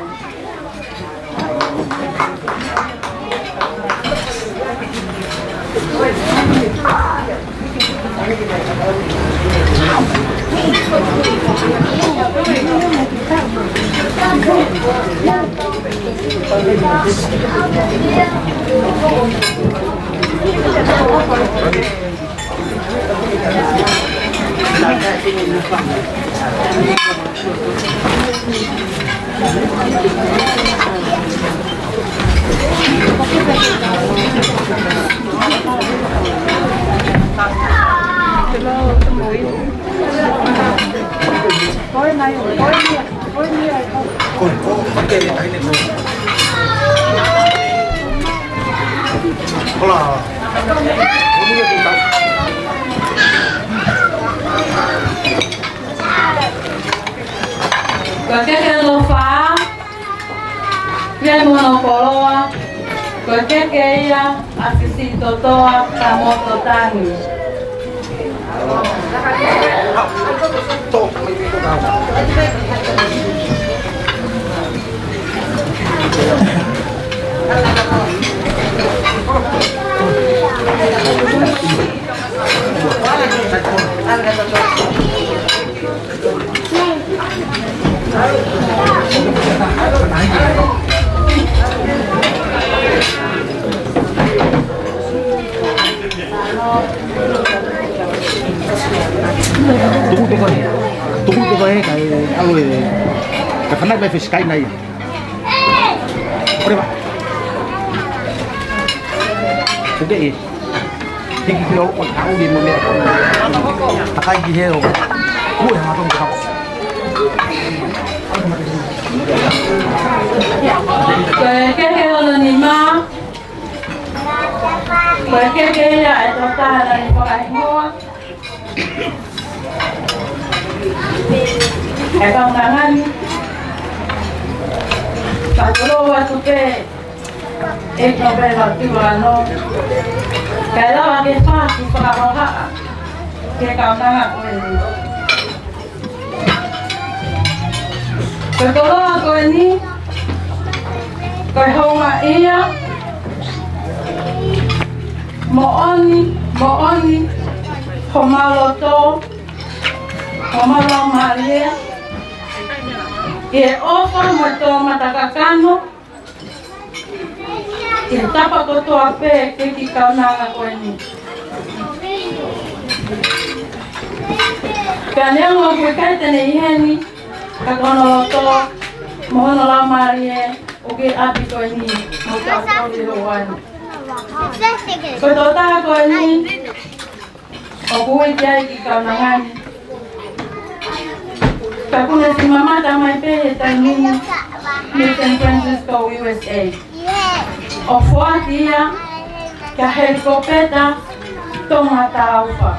Speaker 6: Cualquier lo fa, bien monopoloa, cualquier que ella asisito toa kamoto tangi.
Speaker 7: Tunggu ko kay alo ka kanay ba fish kay nay. Ore ba. Sige eh. Sige ko ko tao din mo le. Takay giheo. Ko ha tong ka.
Speaker 6: que lo ni más, que ya esto está la información. Undangan kalau waktu ke Nobel waktu ano kalau lagi pas di sekolah ke undangan kalau aku ini kalau iya mooni Homalo Maria e ofa mato matakakano e tapa koto ape ke ki kaunanga koeni kanea mo kai tene iheni kakono to mohono la Maria o ke api koeni mo ta ko ro wani koto ta koeni o kuwi kai ki kaunanga Kakuna si mama tamay pe tanin ni San Francisco, USA. Ofuatia kahel kopeta tomata ufa.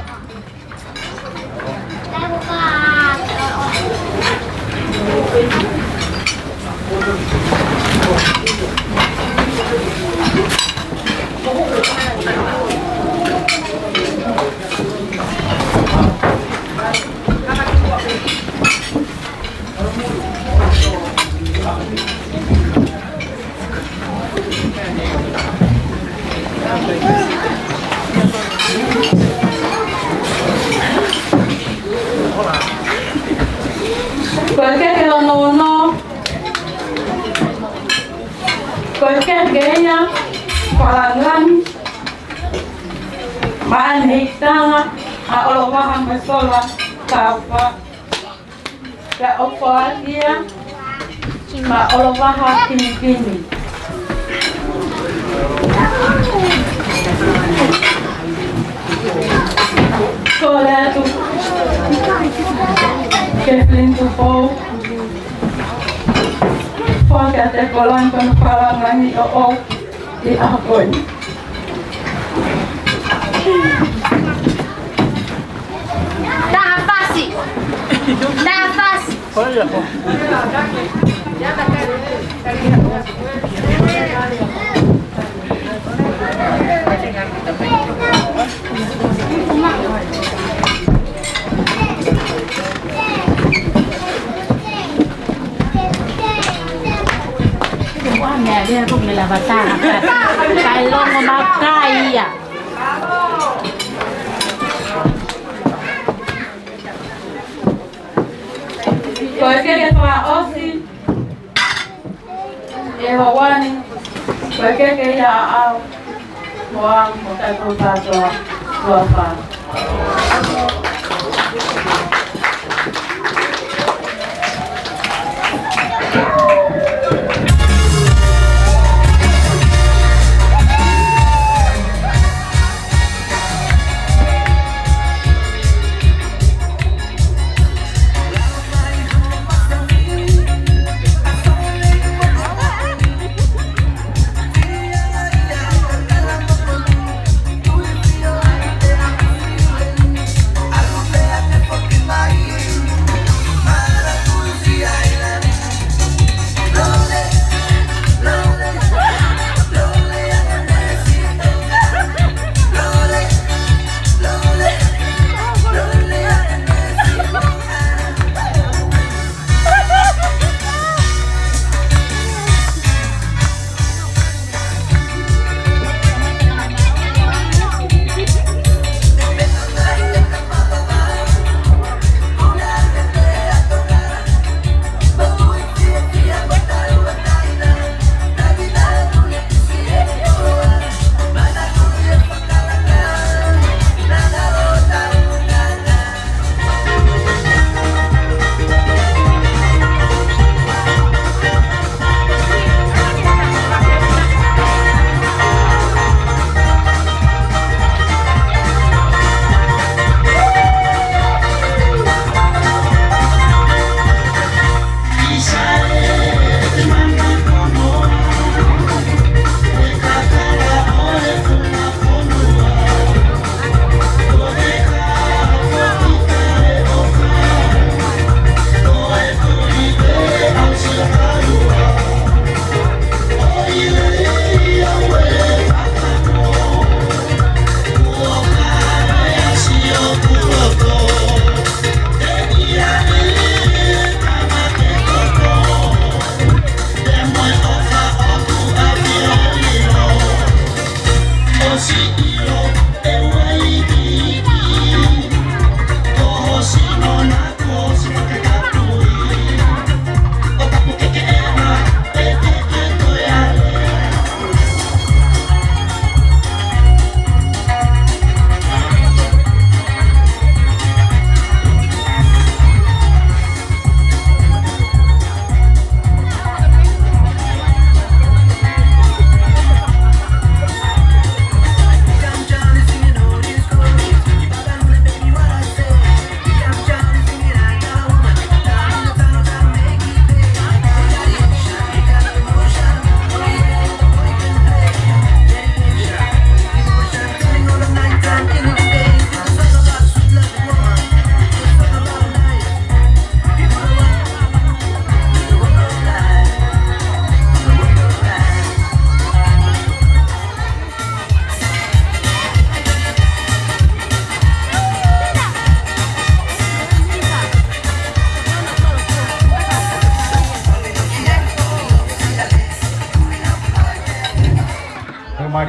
Speaker 6: Cualquier no cualquier que ella palangan manhitanga a olovahan mesola kapa ka opatia ma olovaha kini sola tu Kevin Tupo Pagkate ko lang kung palangan ni Oo di Apon
Speaker 8: Nafasi
Speaker 9: Mẹ đi không phải là bà ta cái lông mà bà cay à
Speaker 6: cualquier que sea osi hewani cualquier que ella au moa motakato wafa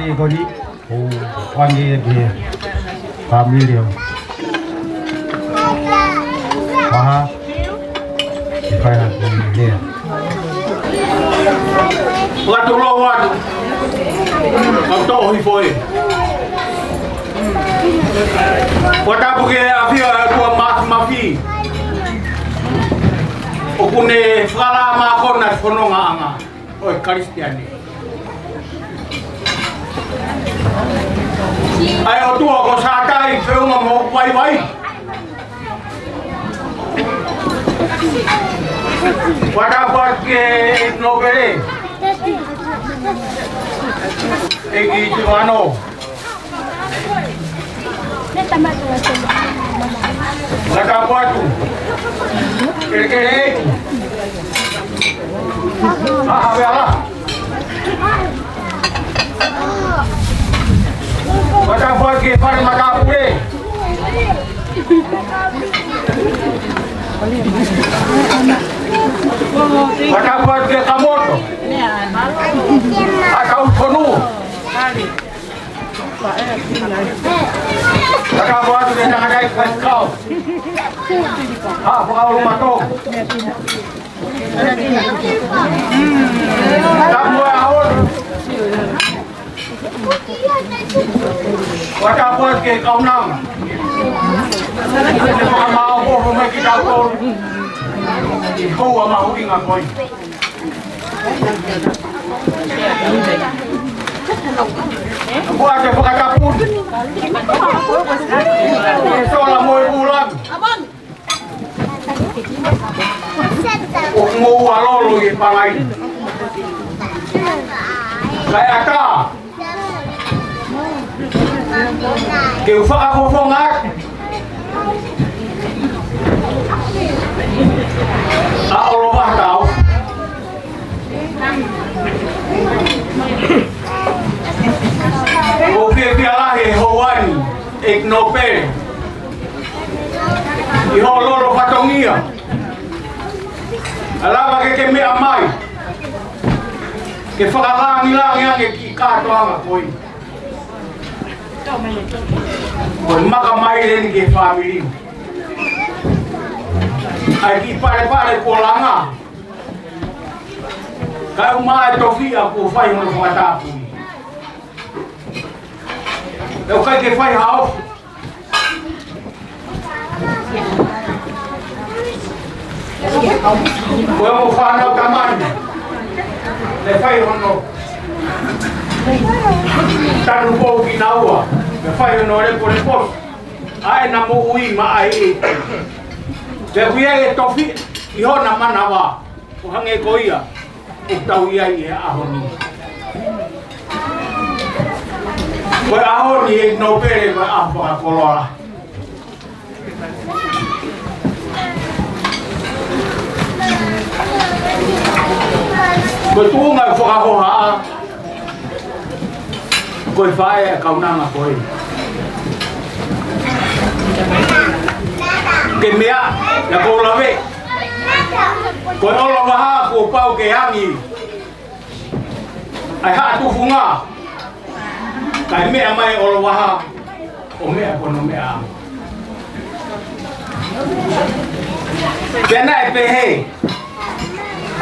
Speaker 5: i koni o wangi ke familia paha kaya ni
Speaker 8: Watu lo watu Kapto hifoi Watapu ke afia kwa mafi Okune fala ma kona fononga anga oi kristiani Ai o tu ko satai feunga mo vai Watapu ke nobele Egi Juano Nakapuatu Kere Bela Watapuat ke pada Makapure Watapuat ke Kamoto Akau Konu Watapuat ke Nangai Kau Kau rumah tu Kamu ahon Watapuat ke Kau Nam Mau ko rumah kita ko Kau mau ingat koi Buat apa kata pun Soalnya mau pulang Mau walau lagi palai Kayak apa Kau fak aku fongat Allah bah tahu Oke biarlah Hawani Ignopel Ihololo Fatongia Alaba ke keme amai Ke fakalang ilang yang ikato ang ako'y Kung makamay din ke family Ay di pare-pare ko lang nga Kaya umahay tofi ako fay mo ng matapo Eu quero que faz algo. Vamos fazer o tamanho. Le faz ou não? Tá no povo que na rua. Le faz ou não? Ele por depois. Ai na mui ma ai. Le fui tofi. Iho na manawa. O hange koia. O tau ia ia ahoni. Kau ahon ni no pere kau apa kolora. Kau tu ngai foka hoa. Kau fai kau nang kau. Kemia, la kau lave. Kau olah baha kau pau ke hangi. Ayah tu funga. Kaya mea mai olo waha o mea kono mea Kena e pehe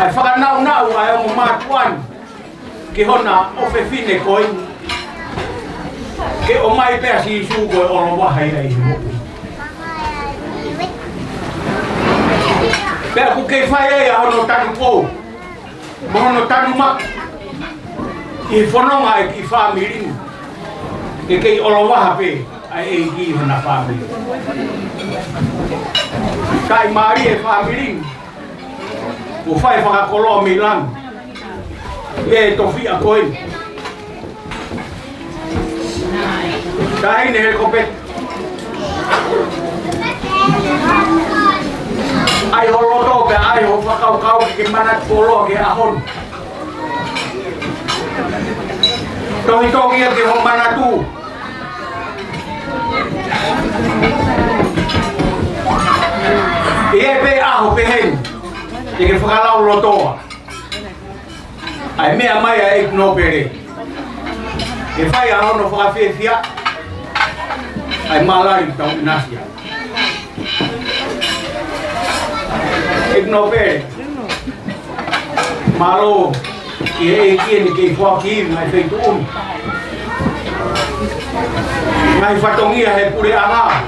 Speaker 8: Ai whakanau-nau ai o matuan Ki hona o fefine koi Ke o mai pea si isu koi olo waha ia i hoku Pea ku kei whai e a hono tanu kou Mohono tanu mak I whanonga e ki whamirinu Ke kei olo waha pe ai e ki hona family. Kai mari e family. O fai whakakolo Milan. E tofi a koi. Kai ne he kopet. Ai holo to ke ai ho whakau ke manat polo ke ahon. Tohi ke ho manatu. E pe aho pe hen. E ke whakalau lotoa. Ai mea mai a ek no pere. e fai a ono whakawhiawhia ai malari tau inasia. Igno pere malo ki e ni ki whaki mai feitu umi. Ngai whatongia he pure anga.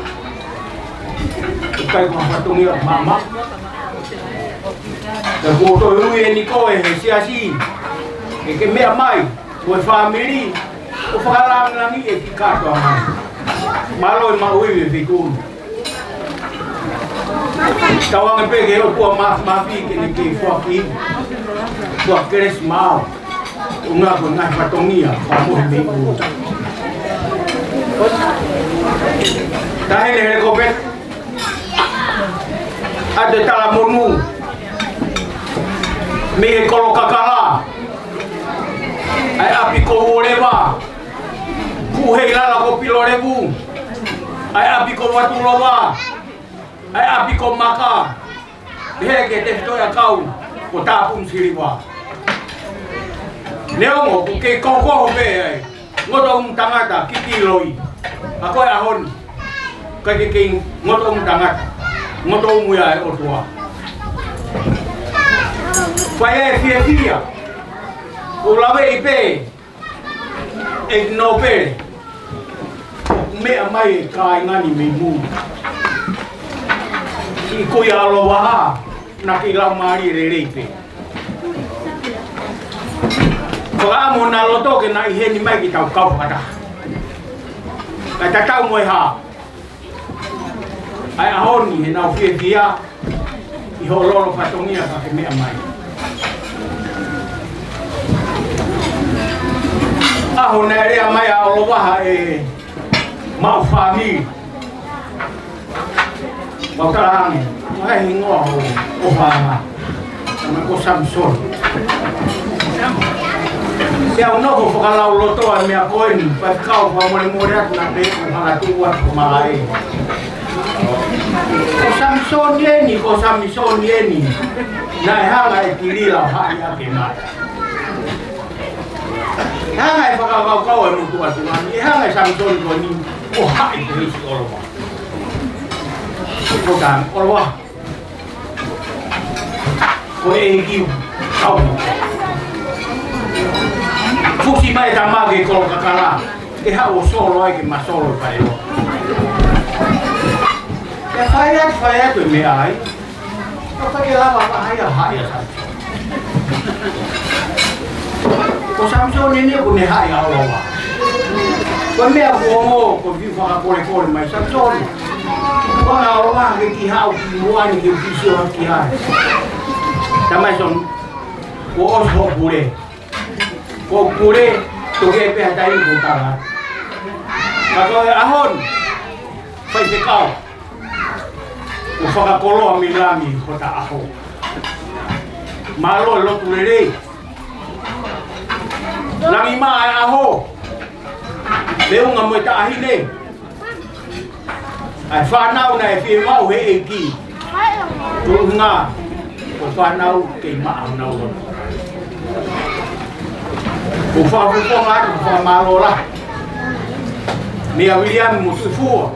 Speaker 8: Kai kwa whatongia mama. Te koto hui e ni koe he siasi. E ke mea mai, koe whamiri, o whakarangangi e ki katoa mai. Malo i maui e whikuru. Tawanga peke o kua mafi ke ni ke whaki. Kua keres mao. Unga ko ngai whatongia, whamohi me uru. Tahine he kopet. Ate tala monu. Me e kolo kakala. Ai api ko oreva. Kuhei lala ko pilorevu. Ai api ko watulova. Ai api ko maka. Hege te toya kau ko tapum siriwa. Neongo ke koko be ai. Ngoto tangata kikiloi. Ako e ahon. Kai ke ngoto tangata. Ngoto muya e otua. Faya e fia. Ulawe ipe. Ignope. Me amai kai ngani me mu. Iko ya aloha na kila mari releite. Kamo na loto ke na iheni mai ki tau kau kata. Kata tau moe ha. Ai ahoni he na fia. Iho lolo patongia ka ke me amai. Aho na rea mai a olowaha e mau whami. Mau tarangi. Mai hingoa o whanga. Tama ko Samson. Sia unoho whakalau lotoa mea koeni. Pai kau whamore atu na peku hanga tuwa ko malai. Ko Samson yeni, ko Samson yeni. Na e hanga e kirila o hai ake mai. Hanga e whakakau e mutu atu ngani, e hanga e Samson ko ni o hai te isi olowa. Ko tani, olowa. Ko e kiu, kau mo. Fusi mai tamage kolo kakala, e hao solo ai ke masolo i paeo. E whai atu e mea ai, o whai lava wahai a hai a Samson. Ko Samson ini ko ne hai a olowa. Ko mea kuongo ko vi whakakore mai Samson. Ko na olowa ke ki hao ki muani ke pisio ki hai. Tamai son ko osho pure. Ko pure to ke pe hatai ko tala. Kato ahon. Pai te kau. Ko whakakolo a milami ko ta aho. Malo lo turere. Langi mai aho. Leo nga mo ta ahine. Ai whanau na e whie mau he e ki. Tunga. Ko whanau ke maa nau lono. Ko whafuponga atu ko whamalola. Mea William mo tufua.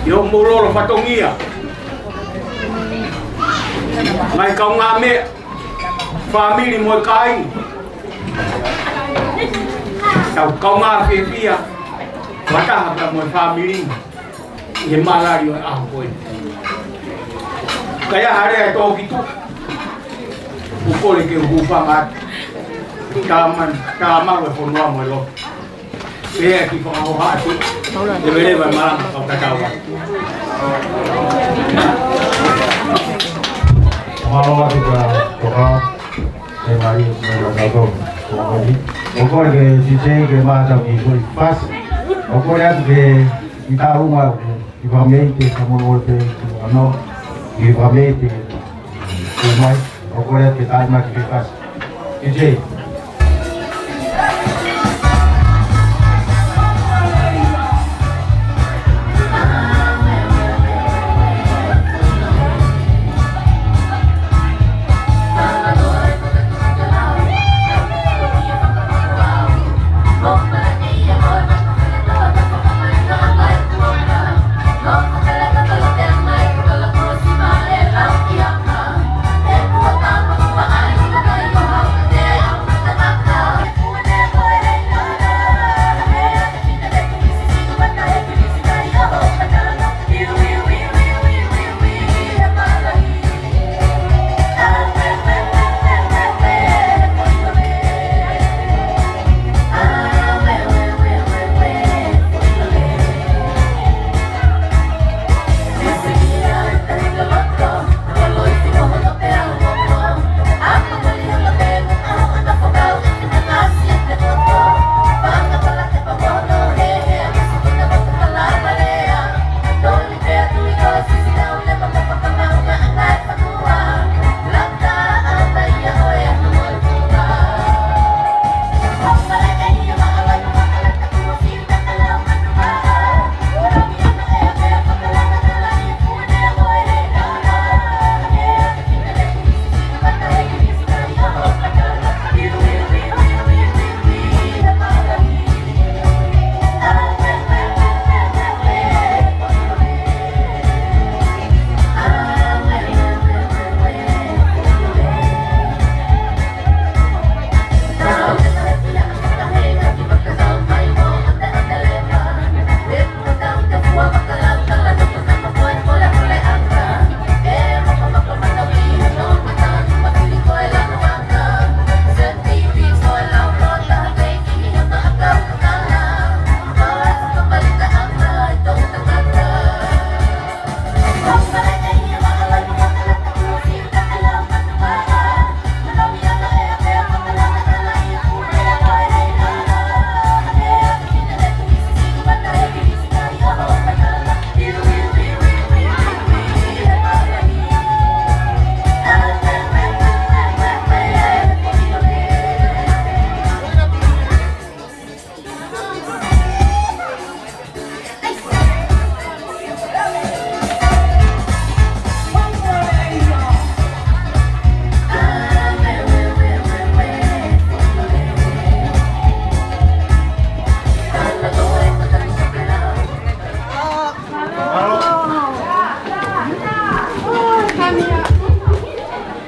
Speaker 8: Yo mololo whatongia. Ngai kau ngā mea. Family mo kai. Tau kau ngā whiwhia. Wataha ka mo family. He malari o aho koe. Kaya harea tō kitu. Ukole ke hupanga. Tāmaru e whonua mo e lo. Pea ki whakaho hatu. E werewa marama kau tatawa.
Speaker 5: Malo atu ka toka e mari me kato ko ni o ko ke si se ke ma ta ki ko pas o ko ya ke ita uma ki va me ke como no te no ki va me te ko mai o ko ya ke ta ma ki pas ki je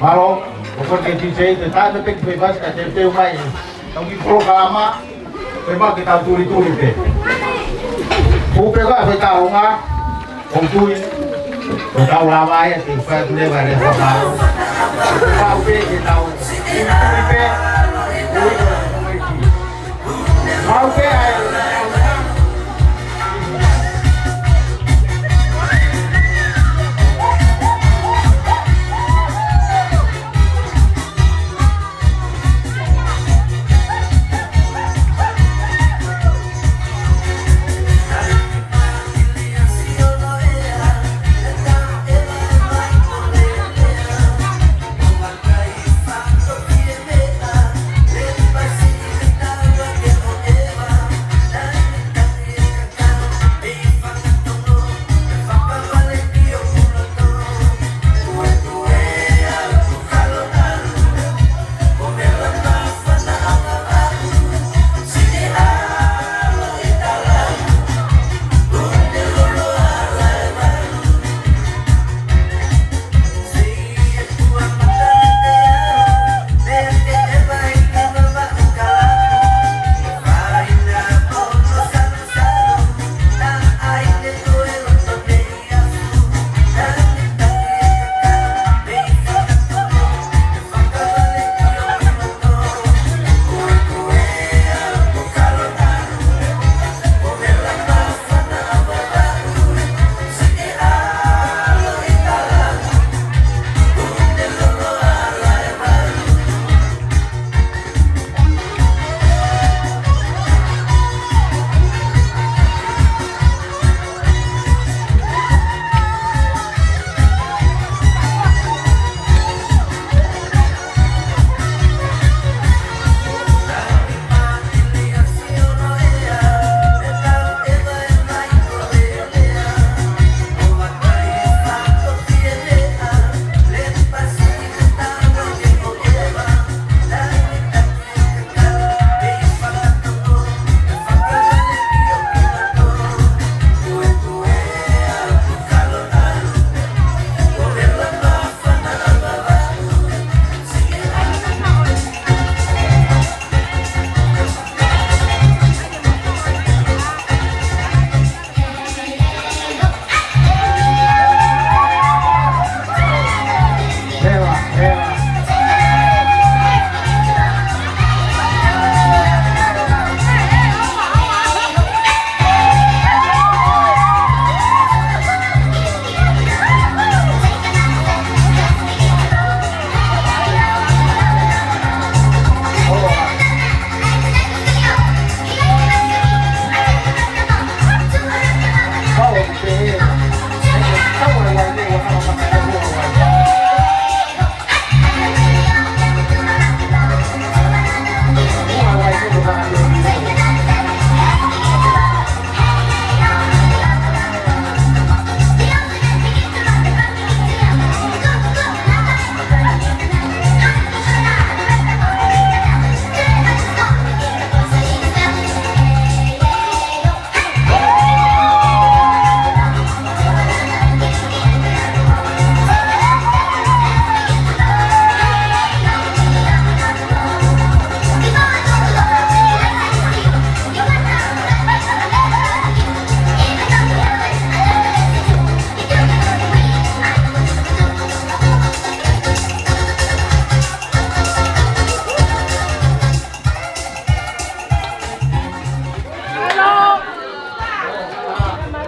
Speaker 5: Malo, porque dice que está de bebas que te mai. Tapi programa memang kita turi-turi deh. Bukan apa tahu nggak? Kontuin, tahu lama ya sih, saya boleh balik baru. Tahu kita tahu. Tahu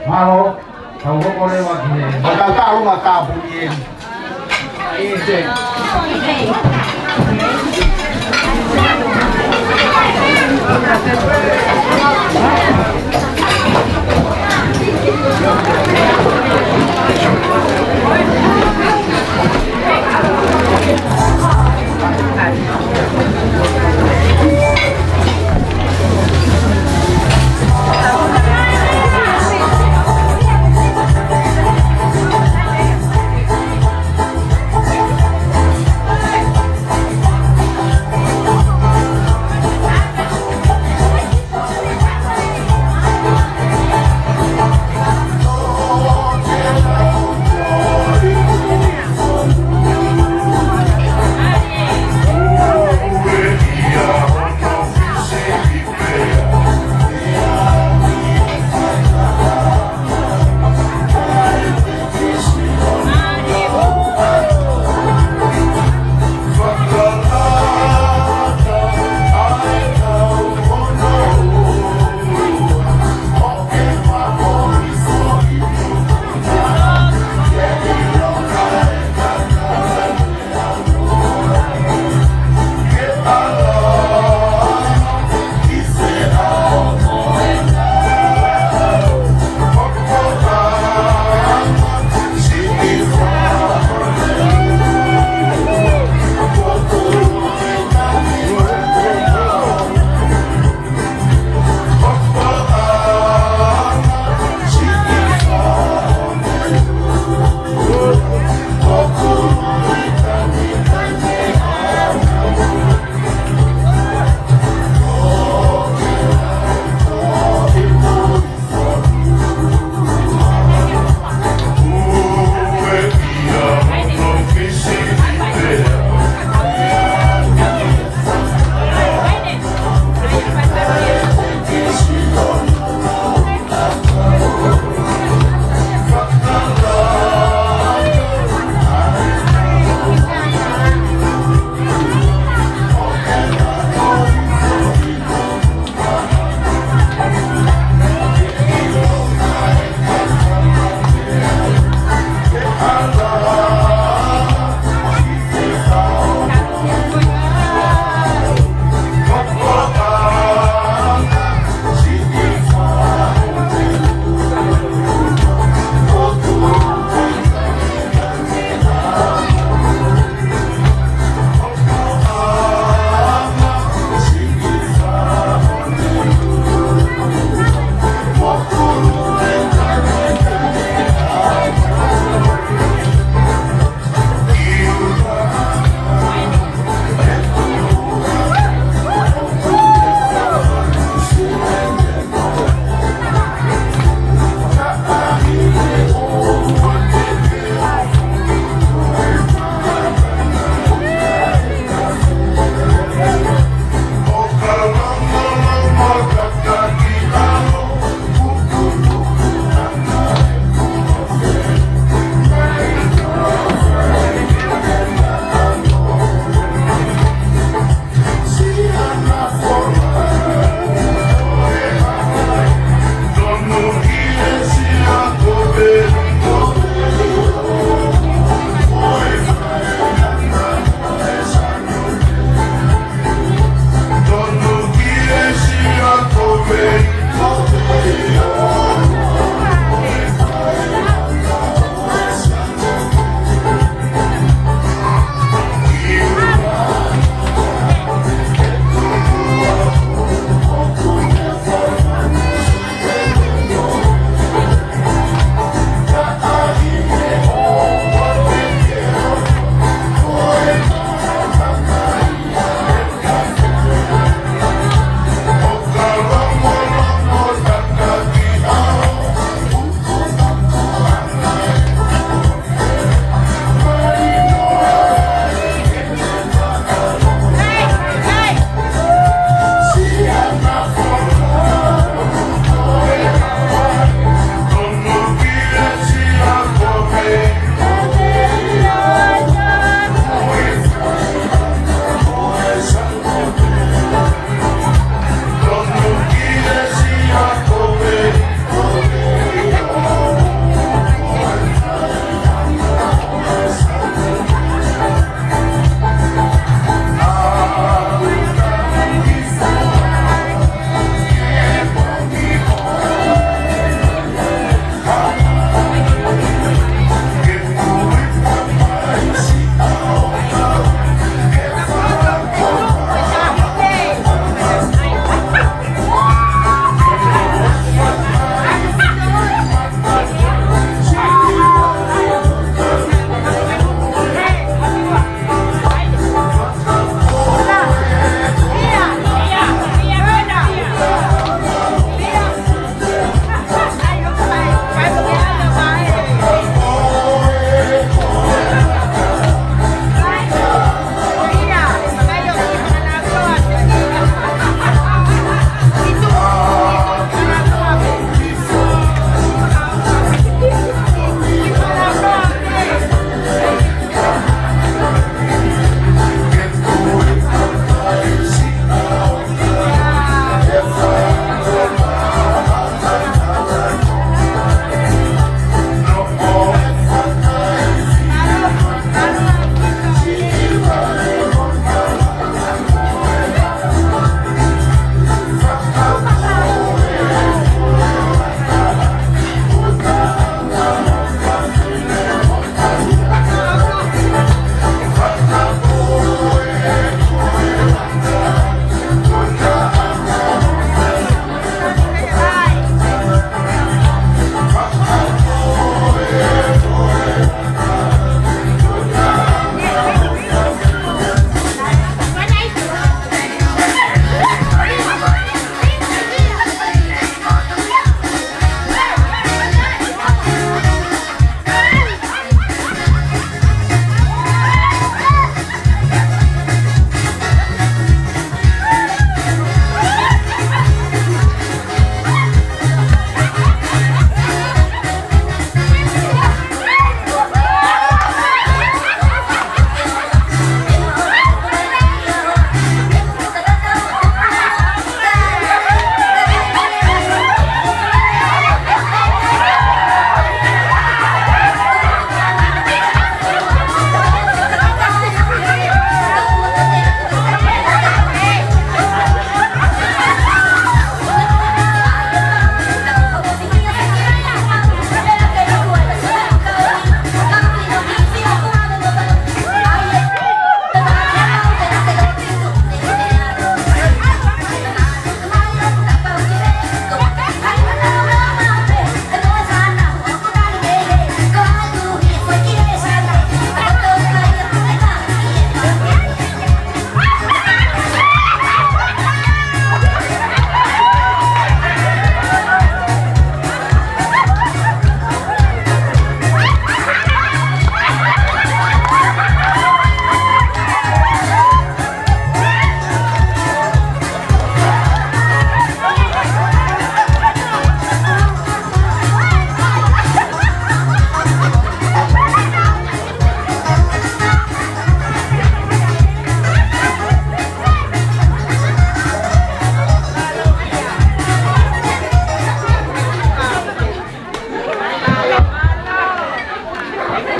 Speaker 5: Malo, tahu kok lewat ini. Bakal tahu nggak kaburin. Ini.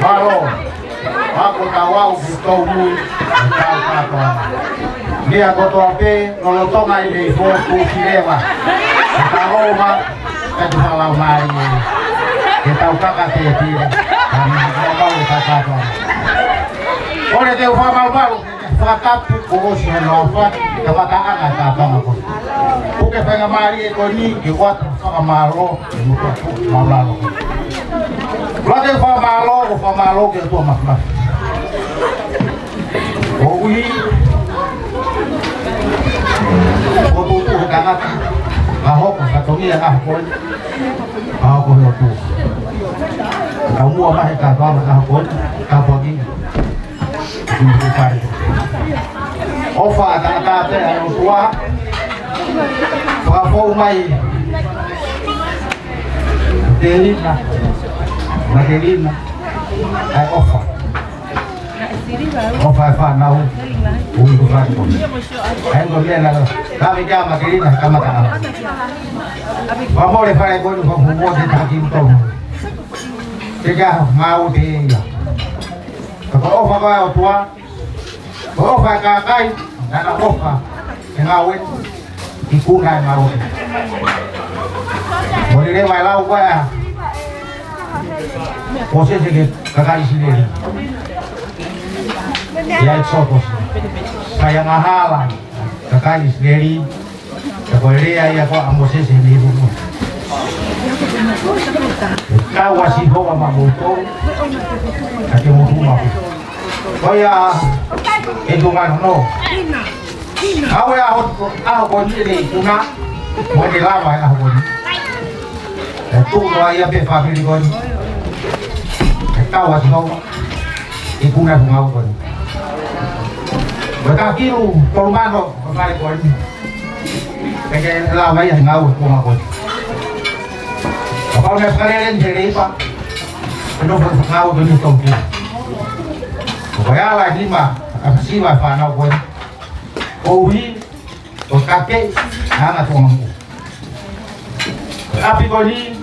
Speaker 5: Malo, aku tahu kita mui, tahu apa. Dia kotor pe, kalau tonga ini fokus siapa. Tahu mak, kita malam hari. Kita ucapkan tiada, kami tahu apa. Oleh tu faham fakap kurus menolak kebataan kata apa. Bukan pengamari ekoni kuat famalo mamalo. Lagi famalo ke tu makna. Oi. Otu tu kangat. Ahok katongi ahok. Ahok tu. Kamu apa kata ahok? Kapagi. Ofa kata yang tua, kau mai, delina, ay ofa nau, untuk rakyat. Ay kemudian kami dia makelina kama tak. Kamu boleh pakai kau hukum di hakim tu. Jika mau dia. Kalau ofa kau tua, ofa kakai, dan ofa ngawin, ikungan ngawin. Boleh dia walau kau, proses ini kakai sendiri. Ya eksotos, saya ngahalan, kakai sendiri. Kalau dia ya kau proses ini dulu. Kau masih bawa mabuto, hati musuh. Kaya hitungan no. Awe ako ni tuna mo ni lama ako ni. Tu lo ya pe family kon. Tawas no. Hitungan ng ako ni. Bata kilo tormano pagay kon. Kaya lama ya ngaw ko ako. Kapag naskalelen diri pa. Ano ba ngaw dun ito? Kaya lah ni mah, apa sih mah panau pun, owi, kakek, anak tuang. Tapi kau ni,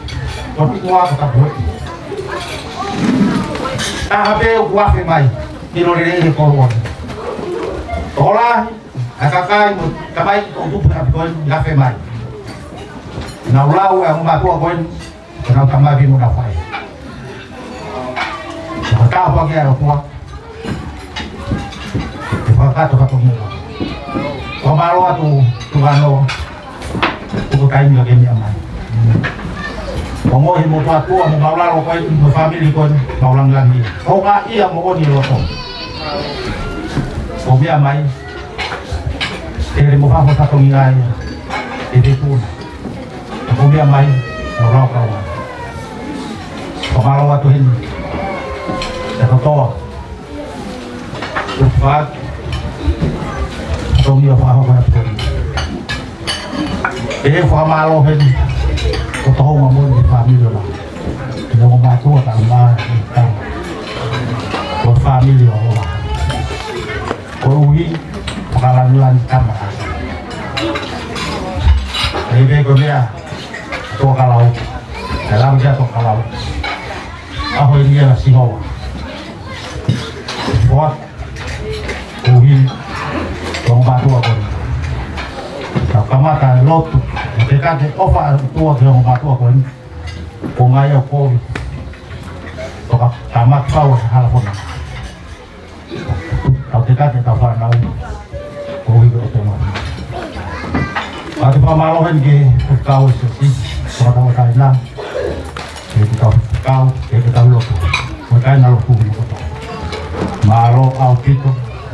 Speaker 5: tapi kuah tak buat. Tapi kuah kemai, kilo ini korban. Olah, akakai, kamai untuk tapi kau nggak kemai. Naulau yang batu kau, kenal kamai bimu dapat. Tahu apa kira kuah? Kata mula. Pamalo tu ano tu kain lagi ni aman. Pamohi mo pa tu mo maularo ko mo family ko maulang lagi. O ka iya mo ni loto. O biya mai. Ele mo pa sa to ngay. Ite tu. O biya mai maularo ka. Pamalo tu hin. Sa to. Ufat Tông nhiều pháo hoa phun, cái pháo malo bên, có to mà muốn pháo như thế nào, nếu mà ba tua tặng ba, có pháo như thế nào, có uy, pengalaman kamar, ini kemudian tua kalau, dalam dia tua kalau, apa ini adalah sihawa, buat uy Tong batu aku. Kamata lot. Dekat ofa tua tong batu aku. Pungai aku. Tokap tamat kau halapun. Kau dekat kita faham. Kau itu tengok. Aku pamaluhan ke kau sih. Kau tahu tak nak. Kita lu. Makan lu pun. Malo outfit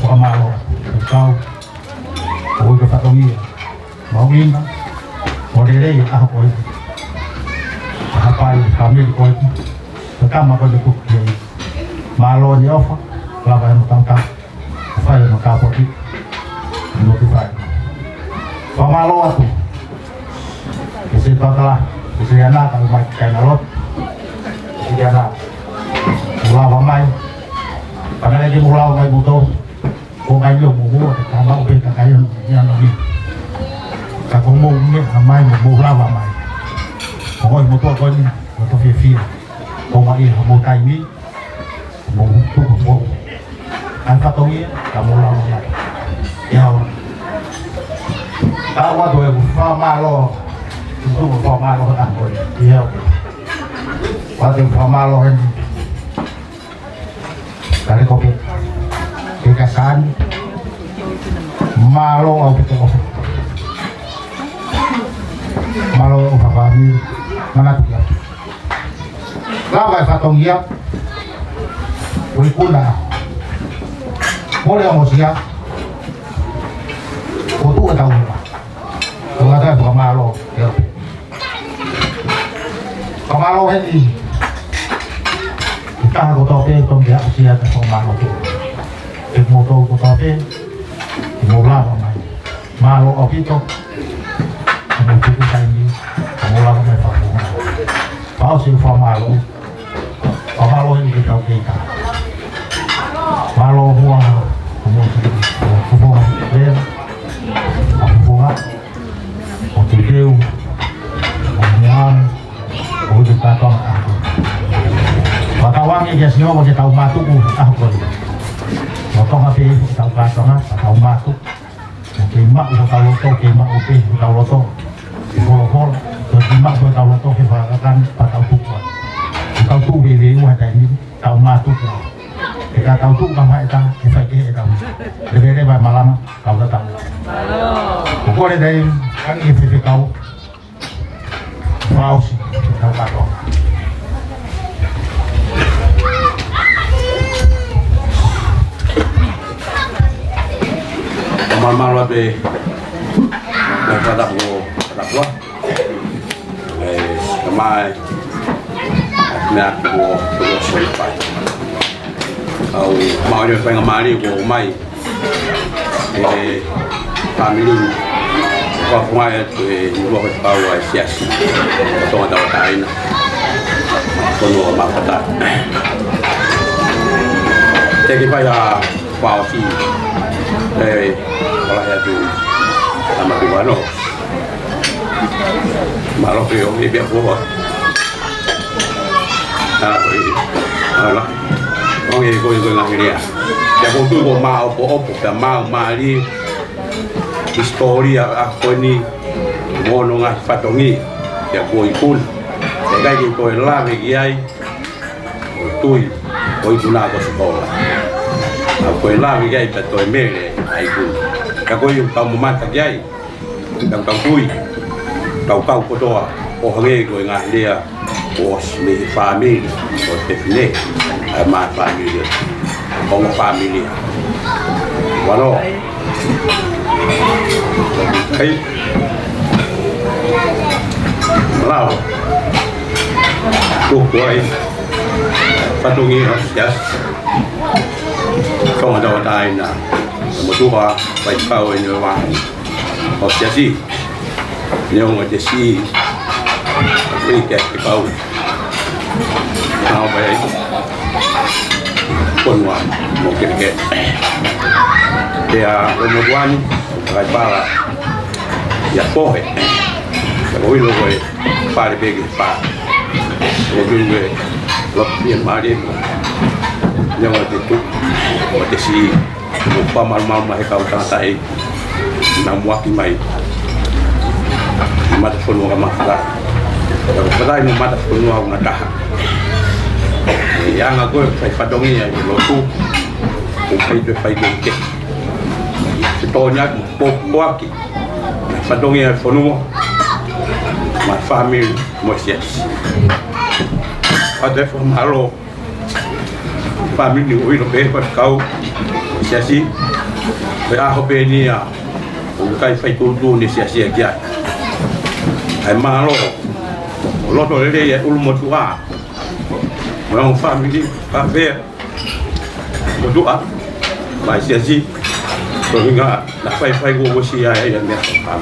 Speaker 5: pamalu. Kau Oi ke fatongi, mau ini, modele aku ini, apa kami di koi, pertama kau duduk di malo ni ofa, lama yang tangkap, apa yang tangkap itu, notify. Pamalo aku, isi total, isi anak kalau mai kain alot, isi anak, mula pamai, padahal dia mula mai butuh. Kung ayo mo tama ko ka kayo yan ni ka kung mo ni amay mo lawa may ko mo to ko ni to fi kung ai mo tay mi fatongi kamula ya ya tawa tu fa malo itu fa malo tak boleh ya waktu fa malo kan kali kopi kekasan malo apa tu malo apa ni mana tu ya lawa fatongi ya Wikuna, boleh orang Musia, itu kita tahu lah. Kalau ada pemalo, ya. Pemalo ini, kita harus tahu tentang dia Musia dan pemalo itu. Kita tahu tentang mula ramai, malo opito, kemudian kita ini mula ramai pemalo. Kalau si pemalo ini kita kita. Malo buang, buang bel, buang, otideu, buang, udah patong. Patawang ini jadi semua kita tahu batuk, aku. Potong api tahu patong, tahu batuk. Kimak tahu loto, kimak upi tahu loto. Bol-bol, kimak tahu loto, kibakan patau tukar. Tahu tu beli ada ini tahu batuk. Kita tahu tu kamar kita tahu. Lebih malam kau dah tahu. Pukul dari kan ini kau paus tahu kau.
Speaker 3: Malam lebih pada gua. Kemai nak gua selesai. Au mau dia pengen mari gua mai family kau mai tu gua bawa siasi tu ada lain kono makata jadi payah pausi kalau ya tu sama tu mana malu dia biar gua lah orang yang kau nak dia, jangan tu kau mau apa mari historia aku ni mono ngat fatongi, ya kau ikut, jadi kau lah begiai, kau itu nak kau sekolah, aku lah begiai betul mere, aku yang kau mata begiai, dan kau doa, orang yang kau ngat dia, bos mi family, bos define. Ma família, como família. Bueno, aí, lá, tu foi, patungi ya, como ada orang na, semua baik kau ini orang, obsesi, ni orang obsesi, apa yang kau, kau baik. Konwan mungkin ke dia kemudian kayak para ya pohe kalau itu gue para begi para lebih gue lebih mari yang waktu itu waktu si lupa malam mereka utang tai namuaki mai mata pun orang masalah kalau pada ini mata pun orang nak yang aku fai fatongi ya lotu upai tu fai dengke setonya poaki fatongi ya fonu ma family mosias ada formalo family oi lo pe kau siasi ba ho pe ni ya ukai fai tu ni siasi ya ai malo lo to le ya ulmo tua orang family kafe berdoa baca sih sehingga nak fai gua bersih ayah yang biasa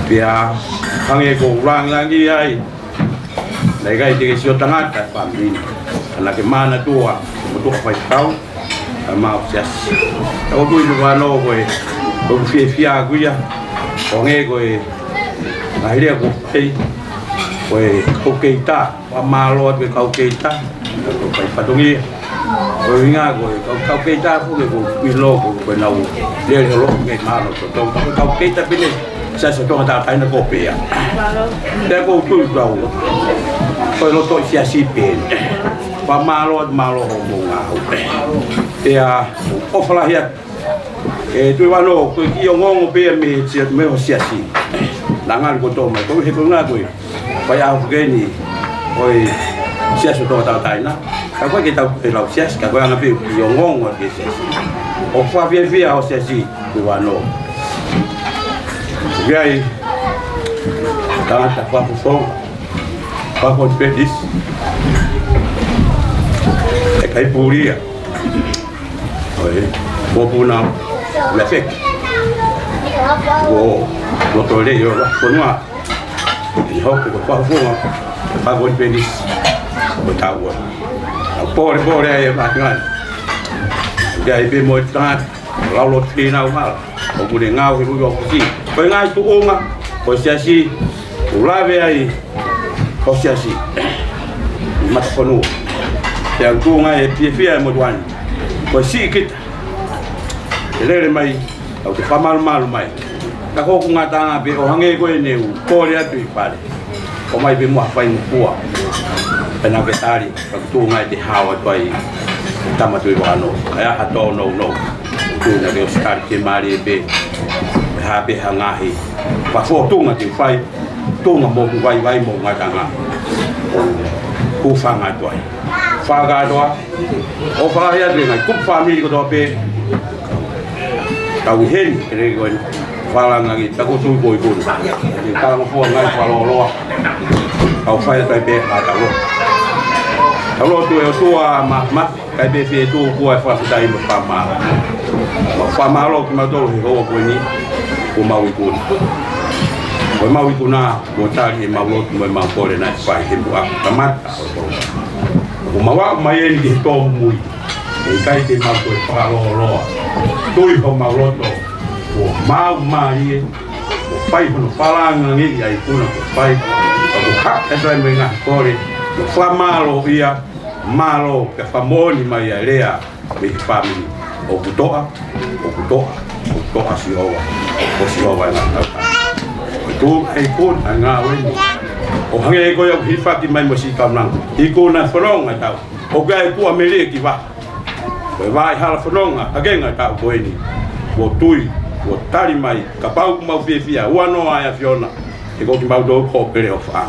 Speaker 3: biar hangi gua ulang lagi ayah lagi tiga siot tengah family anak mana tua berdoa fai kau maaf sias kau tu itu mana gua gua fia gua ya hangi gua akhirnya gua kau kita, pamalot kau kita, kau patungi, o inga ko kau keita pu ke ko pilo ko nau le lo ke malo to kau keita pile sa sa to ta tai na ko pe ya te ko tu tau ko lo to sia si pe pa malo ho mo nga ya o fala ya tu wa no ko ki o ngong pe me sia me o sia si langan ko to mai ko he ko nga ko pa ya ko ni oi sia so to ta tai na ka kita lau sia ka ko nga pe yo ngong o ke sia o fa via o sia si tu wa no gai ta pa pu so pa ko pedis e kai puria oi bo puna la fek bo to le yo ko no i ho ko pa fu pa ko pedis ko ta wo por ai ba ngan gai pe mo ta lao lo tri na ma o ku de ngau ki ru ko si ko ngai tu onga ko sia si ulave ai ko sia si mat ko no ya ku ngai e pia mo duan ko si kit ele mai au te famal mal mai ka ko ku ngata be o hange ko ne u ko ria tu pale o mai be mo fa in kuwa pena vetari ka tu ngai te hawa toi tama tu wano aya ha to no tu na ke start ke mari be ha be hangahi pa fo tu nga ti fai tu nga mo vai mo nga tanga ku fa nga toi fa ga do o fa ya de nga ku family ko do be tau hen kere ko fa nga ki ta ko tu boy ko ni ka mo fo nga fa lo au fa ya be ha ta lo Kalau tu yang tua mah kai be fe tu buat fa dai mo fama lo ki ma do ho ko ni ko ma wi ko na ko ta ni ma lo mo ma ko le na fa he bua tamat ko ma wa ma ye ni to mui e kai te ma ko fa lo tu ho ma lo to ko ma ye ko pai no fa nga ni ai ku na ko pai ko ha e dai me nga ko le fa malo ia malo ke famoni mai alea me family o kutoa si owa na o tu ai kun anga wen o hange ko yo hifa ki mai mo si kamlang iko na forong ata o ga ku amele ki va ko vai hala forong again ata ko ni o tui o tari mai ka pau mau fia uano aya fiona e ko ki mau do ko pere o fa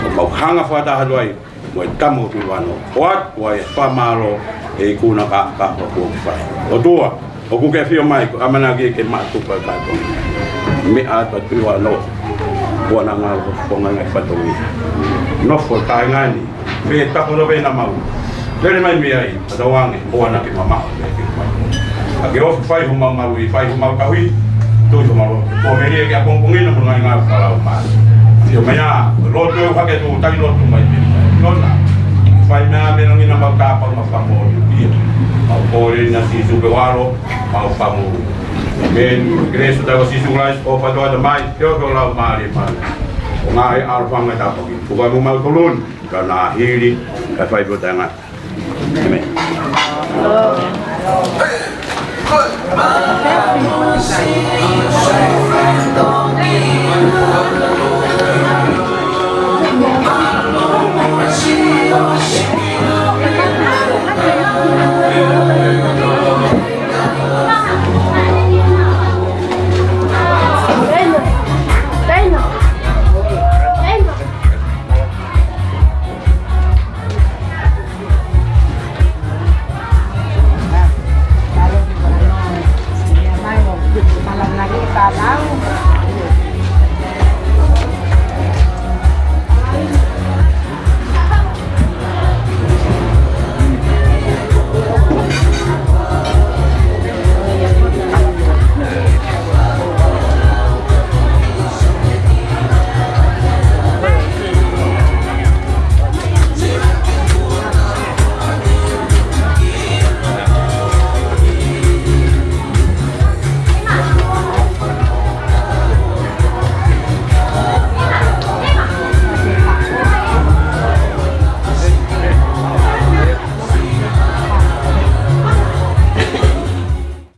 Speaker 3: o mau hanga fa ta haloi mo tamo tu wano wat wa fa malo e kuna ka ko fai o tua o ku ke fio mai amana ke ma tu ka ko me a ta tu wano ko na nga ko nga fa to ni no fo ta ngani fe ta ko be na mau le mai mi ai ta wange ko na ke mama a ke o fai huma mau fai huma ka hui tu huma ko me ke a kong ngina mo nga fa la ma yo maya lo tu ka ke tu ta lo tu mai nona fai me no ngina ba ka pa ma famo dia au pore na si su bewaro au famo ben greso da si su rais o pa do da mai yo ko la mari pa o ngai al fanga da pa ki ko ba mo mal kolon kana hili ka fai bo tanga amen